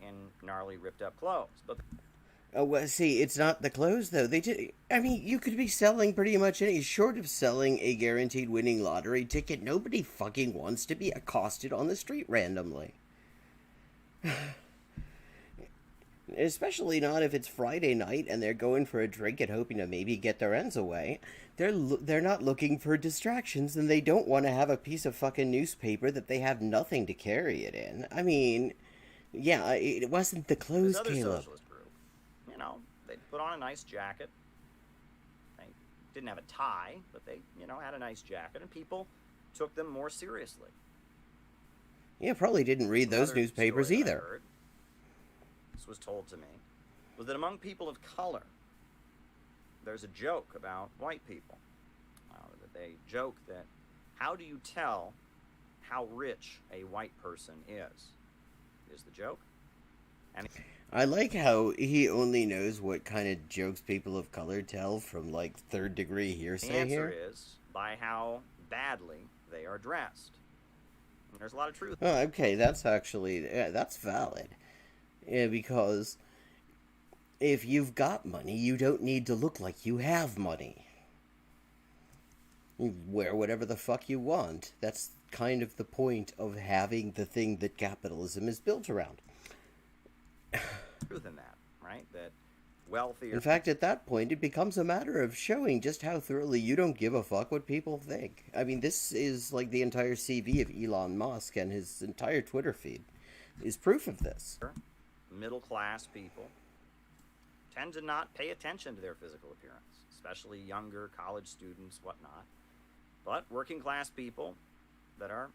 in gnarly ripped up clothes. But Oh, well, see, it's not the clothes, though. I mean, you could be selling pretty much any, short of selling a guaranteed winning lottery ticket. Nobody fucking wants to be accosted on the street randomly. Especially not if it's Friday night and they're going for a drink and hoping to maybe get their ends away. They're not looking for distractions, and they don't want to have a piece of fucking newspaper that they have nothing to carry it in. I mean, yeah, it wasn't the clothes, this other Caleb. socialist group, they put on a nice jacket. They didn't have a tie, but they, had a nice jacket, and people took them more seriously. Yeah, probably didn't read those newspapers either. This was told to me, was that among people of color, there's a joke about white people. That they joke that, how do you tell how rich a white person is the joke. And I like how he only knows what kind of jokes people of color tell from, like, third-degree hearsay the answer here. is by how badly they are dressed. And there's a lot of truth. Oh, okay, that's actually, that's valid. Yeah, because if you've got money, you don't need to look like you have money. You wear whatever the fuck you want. That's kind of the point of having the thing that capitalism is built around. Truth in that, right? That wealthier. In fact, at that point, it becomes a matter of showing just how thoroughly you don't give a fuck what people think. I mean, this is like the entire CV of Elon Musk, and his entire Twitter feed is proof of this. Middle-class people tend to not pay attention to their physical appearance, especially younger college students, whatnot. But working-class people that are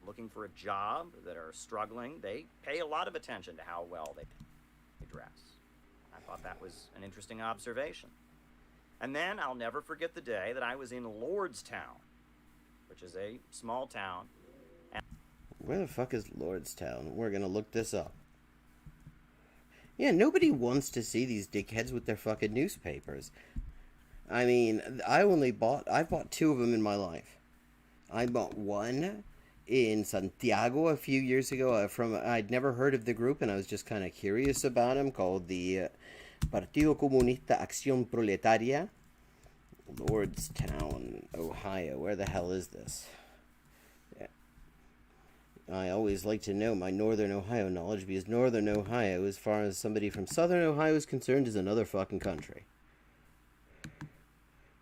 looking for a job, that are struggling, they pay a lot of attention to how well they dress. I thought that was an interesting observation. And then I'll never forget the day that I was in Lordstown, which is a small town. Where the fuck is Lordstown? We're gonna look this up. Yeah, nobody wants to see these dickheads with their fucking newspapers. I mean, I bought two of them in my life. I bought one in Santiago a few years ago I'd never heard of the group, and I was just kind of curious about them, called the Partido Comunista Acción Proletaria. Lordstown, Ohio. Where the hell is this? I always like to know my Northern Ohio knowledge, because Northern Ohio, as far as somebody from Southern Ohio is concerned, is another fucking country.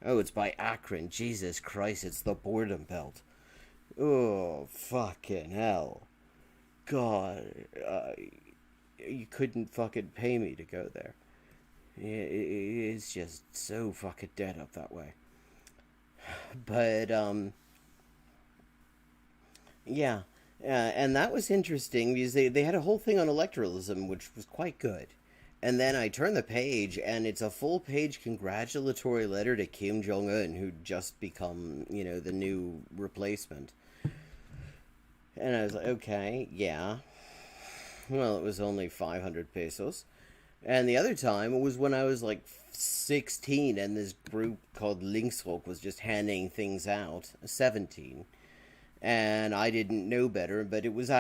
Oh, it's by Akron. Jesus Christ, it's the Boredom Belt. Oh, fucking hell. God, you couldn't fucking pay me to go there. It's just so fucking dead up that way. But, yeah. And that was interesting, because they had a whole thing on electoralism, which was quite good. And then I turn the page, and it's a full-page congratulatory letter to Kim Jong-un, who'd just become, the new replacement. And I was like, okay, yeah. Well, it was only 500 pesos. And the other time, it was when I was, like, 16, and this group called Linksrock was just handing things out. 17. And I didn't know better, but it was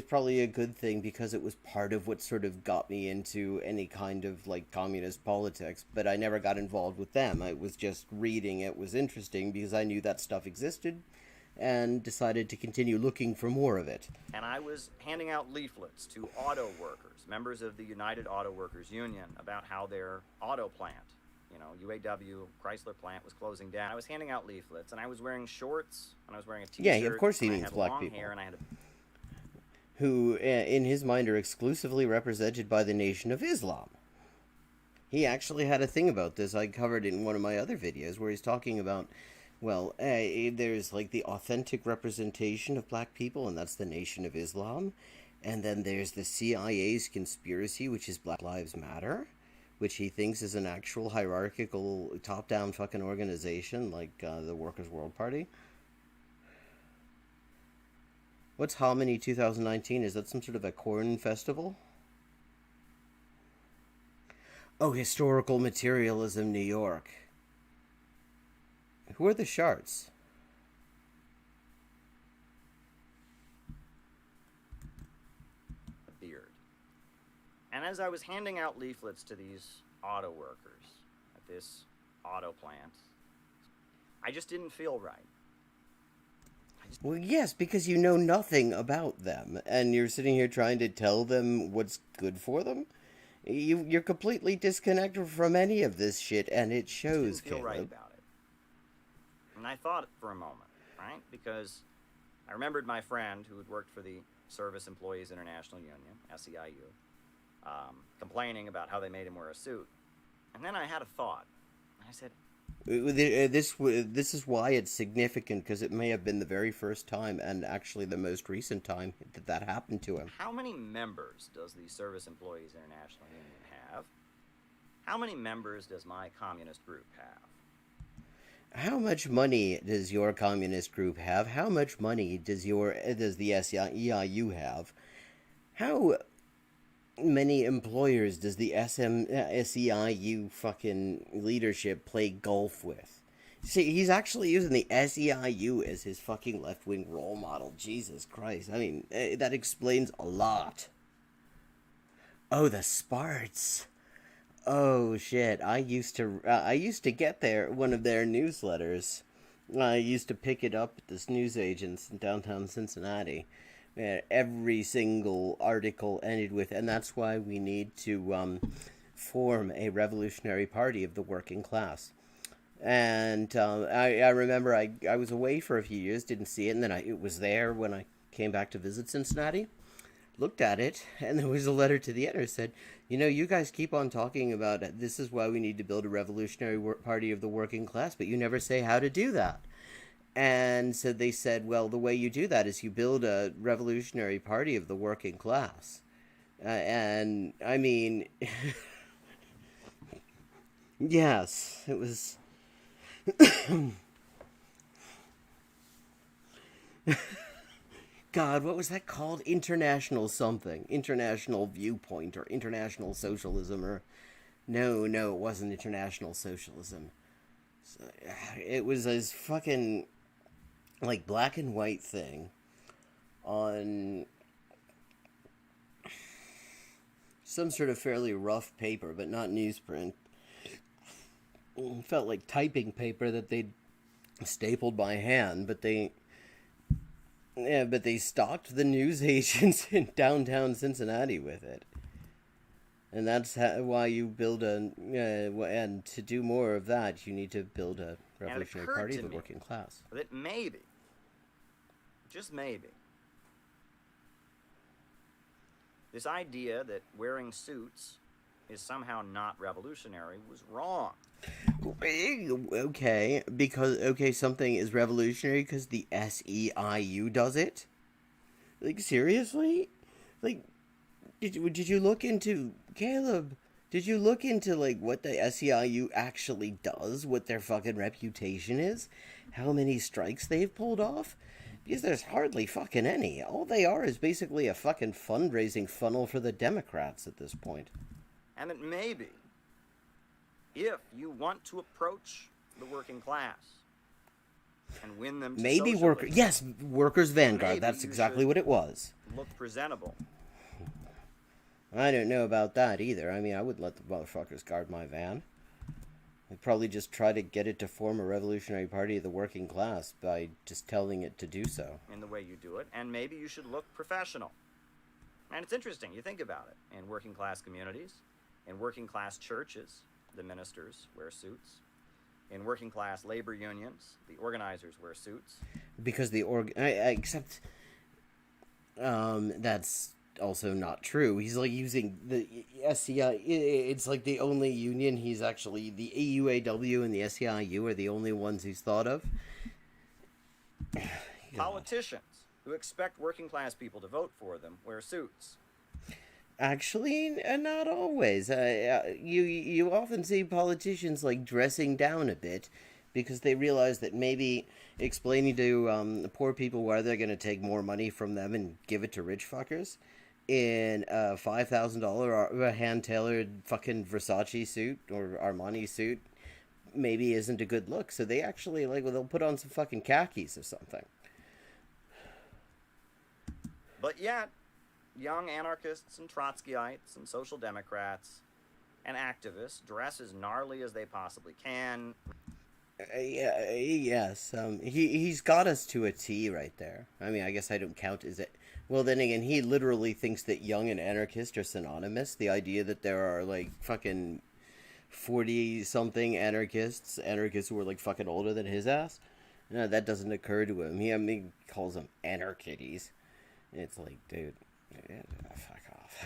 probably a good thing, because it was part of what sort of got me into any kind of, like, communist politics. But I never got involved with them. I was just reading. It was interesting because I knew that stuff existed, and decided to continue looking for more of it. And I was handing out leaflets to auto workers, members of the United Auto Workers Union, about how their auto plant, UAW Chrysler plant, was closing down. I was handing out leaflets, and I was wearing shorts, and I was wearing a t-shirt. Yeah, of course he means black people. Hair, and I had who, in his mind, are exclusively represented by the Nation of Islam. He actually had a thing about this I covered in one of my other videos, where he's talking about, well, there's like the authentic representation of black people, and that's the Nation of Islam. And then there's the CIA's conspiracy, which is Black Lives Matter, which he thinks is an actual hierarchical, top-down fucking organization, like the Workers' World Party. What's Hominy 2019? Is that some sort of a corn festival? Oh, Historical Materialism New York. Who are the Sharts? And as I was handing out leaflets to these auto workers at this auto plant, I just didn't feel right. Well, yes, because you know nothing about them, and you're sitting here trying to tell them what's good for them. You're completely disconnected from any of this shit, and it shows, Didn't feel Caleb. right about it. And I thought for a moment, right? Because I remembered my friend who had worked for the Service Employees International Union, SEIU, complaining about how they made him wear a suit. And then I had a thought. I said, This is why it's significant, because it may have been the very first time, and actually the most recent time, that happened to him. how many members does the Service Employees International Union have? How many members does my communist group have? How much money does your communist group have? How much money does the SEIU have? How many employers does the SEIU fucking leadership play golf with? See, he's actually using the SEIU as his fucking left-wing role model. Jesus Christ. I mean, that explains a lot. Oh, the Sparts. Oh shit! I used to get one of their newsletters. I used to pick it up at this newsagent's in downtown Cincinnati. Every single article ended with, and that's why we need to form a revolutionary party of the working class. And I remember I was away for a few years, didn't see it, and then it was there when I came back to visit Cincinnati. Looked at it, and there was a letter to the editor said, you know, you guys keep on talking about it. This is why we need to build a revolutionary party of the working class, but you never say how to do that. And so they said, well, the way you do that is you build a revolutionary party of the working class. And, I mean, yes, it was... God, what was that called? International something. International Viewpoint or International Socialism or... No, it wasn't International Socialism. So, it was this fucking, like, black and white thing on some sort of fairly rough paper, but not newsprint. It felt like typing paper that they'd stapled by hand, but they stocked the news agents in downtown Cincinnati with it. And that's why you build and to do more of that, you need to build a revolutionary party of the working class. That maybe, just maybe, this idea that wearing suits is somehow not revolutionary was wrong. Okay, because something is revolutionary because the SEIU does it? Like, seriously? Like, did you look into, Caleb, did you look into, like, what the SEIU actually does? What their fucking reputation is? How many strikes they've pulled off? Because there's hardly fucking any. All they are is basically a fucking fundraising funnel for the Democrats at this point. And that maybe, if you want to approach the working class and win them to socialism, Workers' Vanguard, that's exactly what it was. Look presentable. I don't know about that either. I mean, I wouldn't let the motherfuckers guard my van. I'd probably just try to get it to form a revolutionary party of the working class by just telling it to do so. In the way you do it, and maybe you should look professional. And it's interesting, you think about it. In working class communities, in working class churches, the ministers wear suits. In working class labor unions, the organizers wear suits. Because except that's also not true. He's like using the SEI. It's like the only union he's actually, the AUAW and the SEIU are the only ones he's thought of. Politicians who expect working class people to vote for them wear suits. Actually, not always. You often see politicians like dressing down a bit because they realize that maybe explaining to poor people why they're going to take more money from them and give it to rich fuckers in a $5,000 hand-tailored fucking Versace suit or Armani suit maybe isn't a good look. So they actually, like, they'll put on some fucking khakis or something. But yet, young anarchists and Trotskyites and social democrats and activists dress as gnarly as they possibly can. Yeah, yes. He's got us to a T right there. I mean, I guess I don't count as it. Well, then again, he literally thinks that young and anarchist are synonymous. The idea that there are like fucking 40-something anarchists who are like fucking older than his ass. No, that doesn't occur to him. He calls them anarchities. It's like, dude, yeah, fuck off.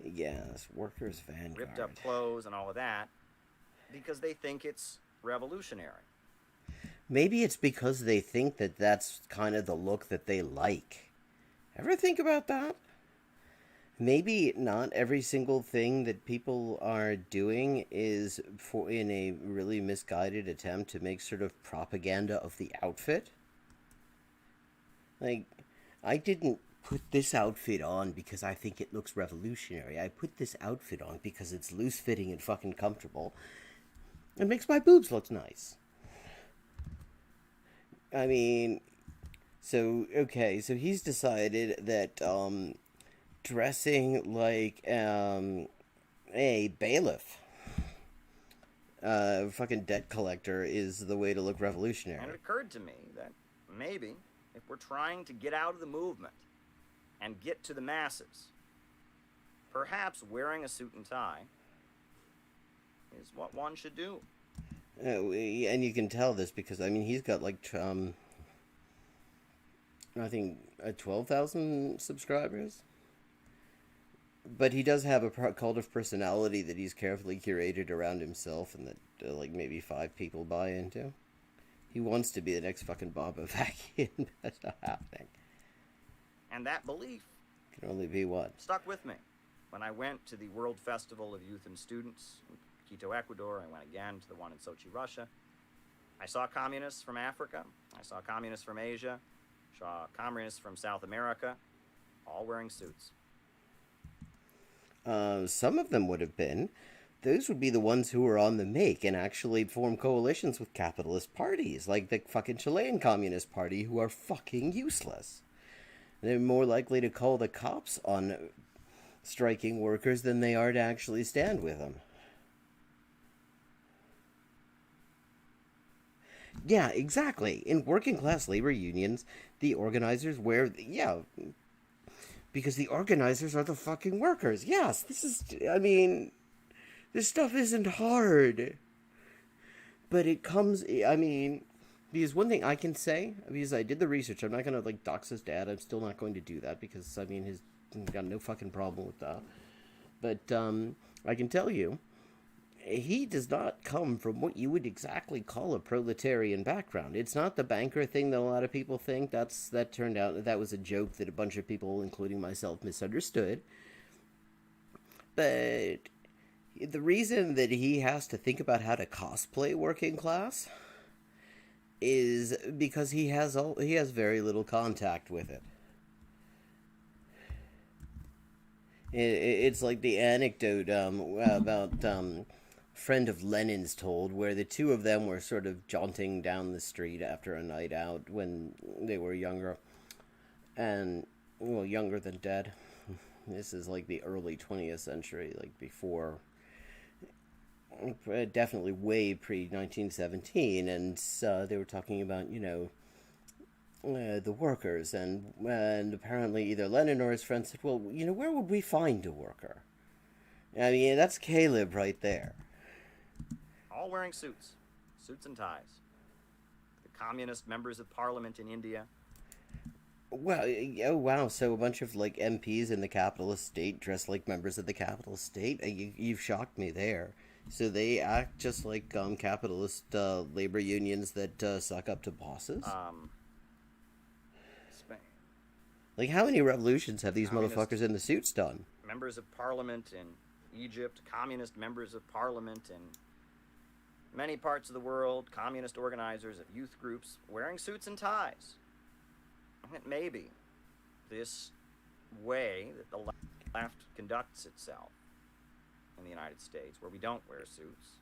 Yes, workers' vanguard. Ripped up clothes and all of that because they think it's revolutionary. Maybe it's because they think that that's kind of the look that they like. Ever think about that? Maybe not every single thing that people are doing is in a really misguided attempt to make sort of propaganda of the outfit. Like, I didn't put this outfit on because I think it looks revolutionary. I put this outfit on because it's loose-fitting and fucking comfortable. It makes my boobs look nice. I mean, so he's decided that, dressing like a bailiff, fucking debt collector, is the way to look revolutionary. And it occurred to me that maybe if we're trying to get out of the movement and get to the masses, perhaps wearing a suit and tie is what one should do. And you can tell this because, I mean, he's got like I think 12,000 subscribers. But he does have a cult of personality that he's carefully curated around himself and that, like, maybe 5 people buy into. He wants to be the next fucking Bob Avakian, but that's not happening. And that belief Can only be what? stuck with me. When I went to the World Festival of Youth and Students in Quito, Ecuador, I went again to the one in Sochi, Russia. I saw communists from Africa. I saw communists from Asia. Saw communists from South America, all wearing suits. Some of them would have been. Those would be the ones who were on the make and actually form coalitions with capitalist parties, like the fucking Chilean Communist Party, who are fucking useless. They're more likely to call the cops on striking workers than they are to actually stand with them. Yeah, exactly. In working class labor unions, the organizers wear... Yeah, because the organizers are the fucking workers. Yes, this is... I mean... This stuff isn't hard. But it comes... I mean... Because one thing I can say, because I did the research, I'm not going to, like, dox his dad. I'm still not going to do that because, I mean, he's got no fucking problem with that. But, I can tell you, he does not come from what you would exactly call a proletarian background. It's not the banker thing that a lot of people think. That turned out, that was a joke that a bunch of people, including myself, misunderstood. But the reason that he has to think about how to cosplay working class is because he has very little contact with it. It's like the anecdote about friend of Lenin's told, where the two of them were sort of jaunting down the street after a night out when they were younger, and well, younger than dead. This is like the early 20th century, like before, definitely way pre-1917, and they were talking about, you know, the workers, and apparently either Lenin or his friend said, well, you know, where would we find a worker? I mean, that's Caleb right there. All wearing suits and ties. The communist members of parliament in India. Well, oh wow, so a bunch of, like, MPs in the capitalist state dress like members of the capitalist state? You've shocked me there. So they act just like capitalist labor unions that suck up to bosses? Spain. Like, how many revolutions have these motherfuckers in the suits done? Members of parliament in Egypt, communist members of parliament in many parts of the world, communist organizers of youth groups wearing suits and ties. And maybe this way that the left conducts itself in the United States, where we don't wear suits.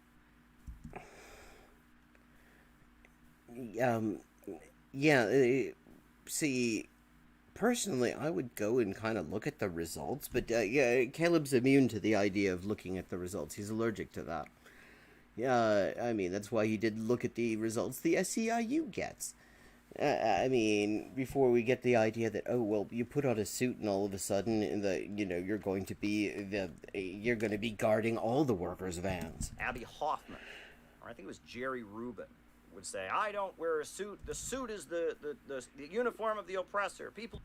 Yeah, see, personally, I would go and kind of look at the results, but yeah, Caleb's immune to the idea of looking at the results. He's allergic to that. Yeah, I mean, that's why he did look at the results the SEIU gets. I mean, before we get the idea that, oh well, you put on a suit and all of a sudden you're going to be guarding all the workers' vans. Abby Hoffman, or I think it was Jerry Rubin, would say, "I don't wear a suit. The suit is the uniform of the oppressor. People."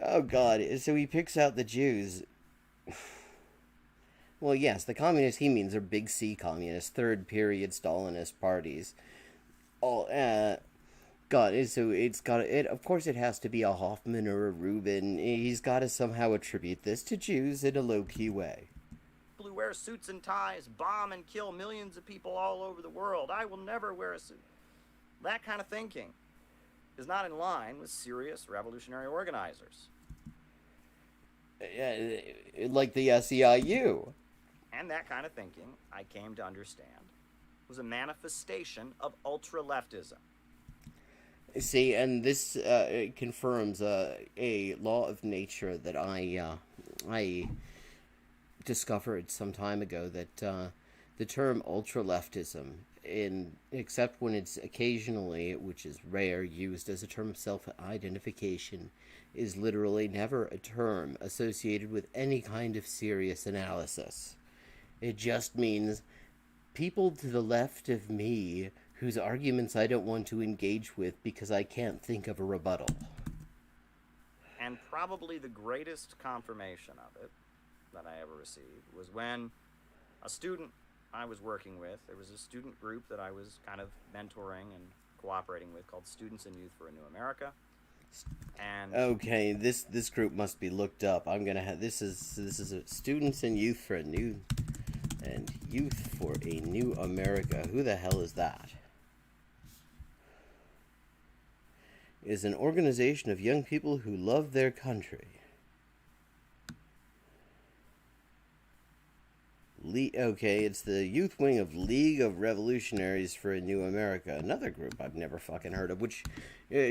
Oh God! So he picks out the Jews. Well, yes, the communists he means are big C communists, third period Stalinist parties. All God, so it's got it. Of course, it has to be a Hoffman or a Rubin. He's got to somehow attribute this to Jews in a low-key way. People who wear suits and ties bomb and kill millions of people all over the world. I will never wear a suit. That kind of thinking is not in line with serious revolutionary organizers. Like the SEIU. And that kind of thinking, I came to understand, was a manifestation of ultra-leftism. See, and this confirms a law of nature that I discovered some time ago, that the term ultra-leftism, except when it's occasionally, which is rare, used as a term of self-identification, is literally never a term associated with any kind of serious analysis. It just means people to the left of me whose arguments I don't want to engage with because I can't think of a rebuttal. And probably the greatest confirmation of it that I ever received was when a student I was working with, there was a student group that I was kind of mentoring and cooperating with called Students and Youth for a New America. And okay, this group must be looked up. I'm gonna have this is a Students and Youth for a New America. Who the hell is that? Is an organization of young people who love their country. Okay, it's the youth wing of League of Revolutionaries for a New America, another group I've never fucking heard of, which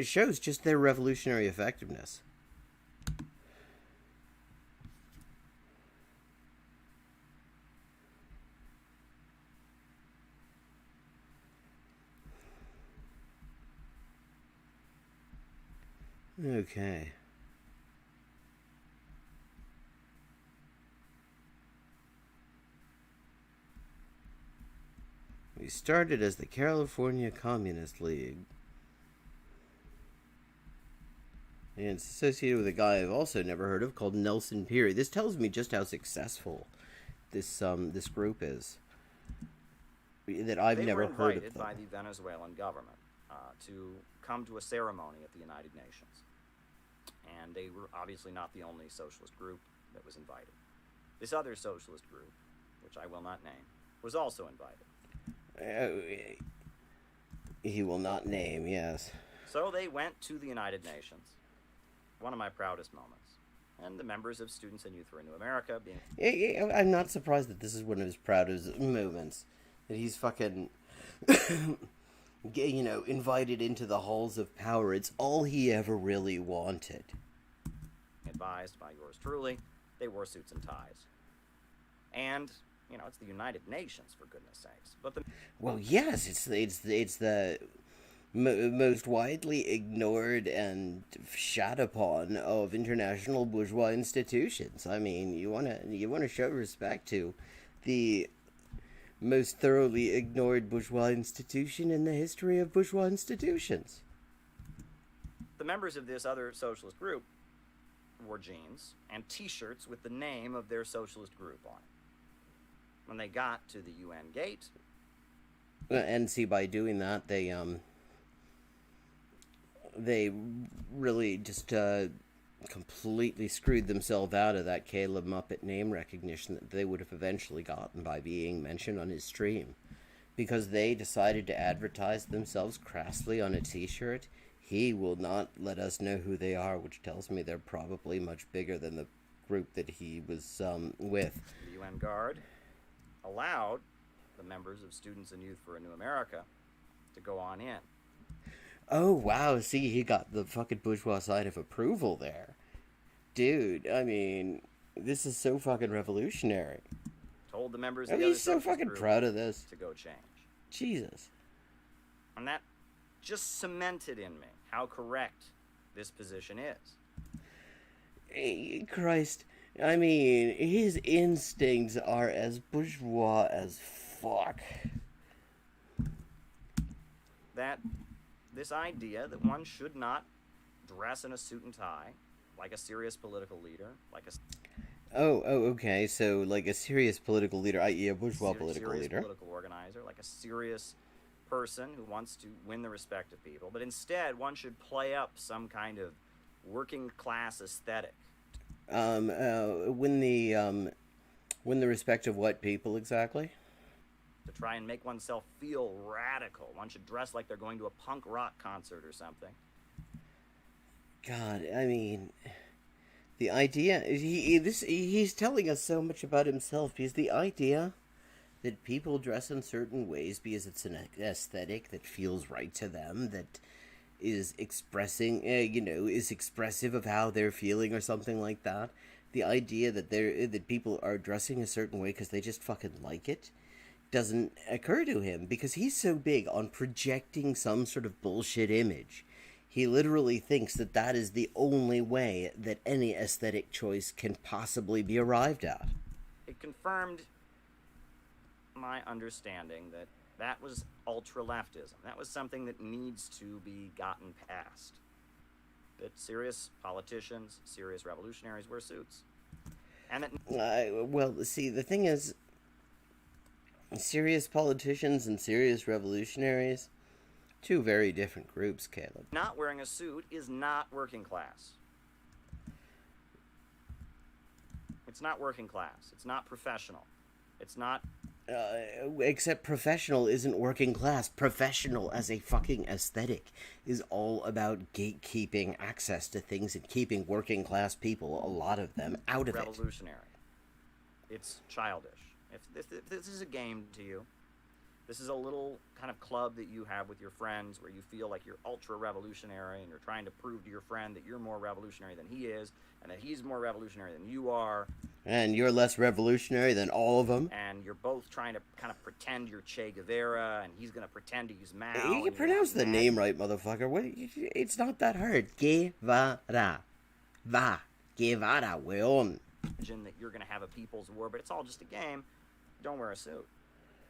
shows just their revolutionary effectiveness. Okay. We started as the California Communist League. And it's associated with a guy I've also never heard of called Nelson Peary. This tells me just how successful this group is. That I've never heard of them. They were invited by the Venezuelan government to come to a ceremony at the United Nations. And they were obviously not the only socialist group that was invited. This other socialist group, which I will not name, was also invited. He will not name, yes. So they went to the United Nations, one of my proudest moments, and the members of Students and Youth for a New America being... I'm not surprised that this is one of his proudest moments, that he's fucking, invited into the halls of power. It's all he ever really wanted. Advised by yours truly, they wore suits and ties. And... it's the United Nations, for goodness sakes. But well, yes, it's the most widely ignored and shat upon of international bourgeois institutions. I mean, you wanna show respect to the most thoroughly ignored bourgeois institution in the history of bourgeois institutions. The members of this other socialist group wore jeans and T-shirts with the name of their socialist group on it. When they got to the UN gate, and see, by doing that, they really just completely screwed themselves out of that Caleb Muppet name recognition that they would have eventually gotten by being mentioned on his stream, because they decided to advertise themselves crassly on a T-shirt. He will not let us know who they are, which tells me they're probably much bigger than the group that he was with. The UN Guard allowed the members of Students and Youth for a New America to go on in. Oh, wow. See, he got the fucking bourgeois side of approval there. Dude, I mean, this is so fucking revolutionary. Told the members Oh, of the other he's so socialist fucking group proud of this. to go change. Jesus. And that just cemented in me how correct this position is. Hey, Christ. I mean, his instincts are as bourgeois as fuck. That this idea that one should not dress in a suit and tie like a serious political leader, like a Oh, okay. So, like a serious political leader, i.e., a bourgeois political serious leader. political organizer, like a serious person who wants to win the respect of people, but instead one should play up some kind of working class aesthetic. Win the respect of what people exactly? To try and make oneself feel radical. One should dress like they're going to a punk rock concert or something. God, I mean, the idea he's telling us so much about himself, because the idea that people dress in certain ways because it's an aesthetic that feels right to them, that is expressing, is expressive of how they're feeling or something like that. The idea that people are dressing a certain way because they just fucking like it doesn't occur to him, because he's so big on projecting some sort of bullshit image. He literally thinks that that is the only way that any aesthetic choice can possibly be arrived at. It confirmed my understanding that that was ultra-leftism. That was something that needs to be gotten past. That serious politicians, serious revolutionaries wear suits. And that... well, see, the thing is, serious politicians and serious revolutionaries, two very different groups, Caleb. Not wearing a suit is not working class. It's not working class. It's not professional. It's not... except professional isn't working class. Professional as a fucking aesthetic is all about gatekeeping access to things and keeping working class people, a lot of them, out of revolutionary. It's childish. If this is a game to you, this is a little kind of club that you have with your friends where you feel like you're ultra revolutionary and you're trying to prove to your friend that you're more revolutionary than he is and that he's more revolutionary than you are. And you're less revolutionary than all of them. And you're both trying to kind of pretend you're Che Guevara and he's going to pretend to use Mao. You can pronounce the name right, motherfucker. It's not that hard. Guevara. Guevara, weón. Imagine that you're going to have a people's war, but it's all just a game. Don't wear a suit.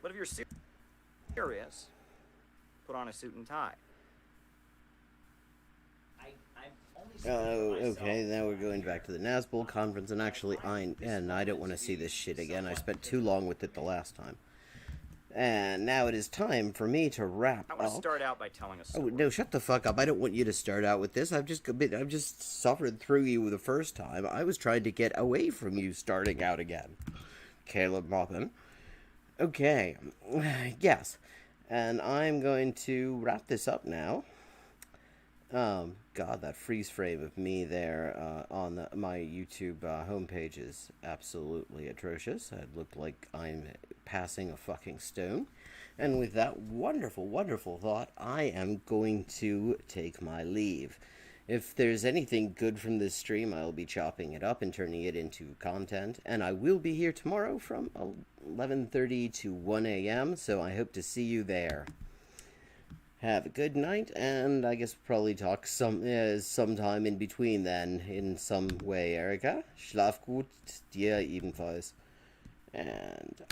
But if you're serious, put on a suit and tie. Okay, now we're going back to the NASBOL conference, and actually, I don't want to see this shit again. I spent too long with it the last time. And now it is time for me to wrap up. I want to start out by telling a story. Oh, no, shut the fuck up. I don't want you to start out with this. I've just suffered through you the first time. I was trying to get away from you starting out again. Caleb Maupin. Okay, yes. And I'm going to wrap this up now. God, that freeze frame of me there on my YouTube homepage is absolutely atrocious. It looked like I'm passing a fucking stone. And with that wonderful, wonderful thought, I am going to take my leave. If there's anything good from this stream, I'll be chopping it up and turning it into content. And I will be here tomorrow from 11:30 to 1 a.m., so I hope to see you there. Have a good night, and I guess probably talk sometime in between then, in some way, Erika. Schlaf gut, dir ebenfalls. And...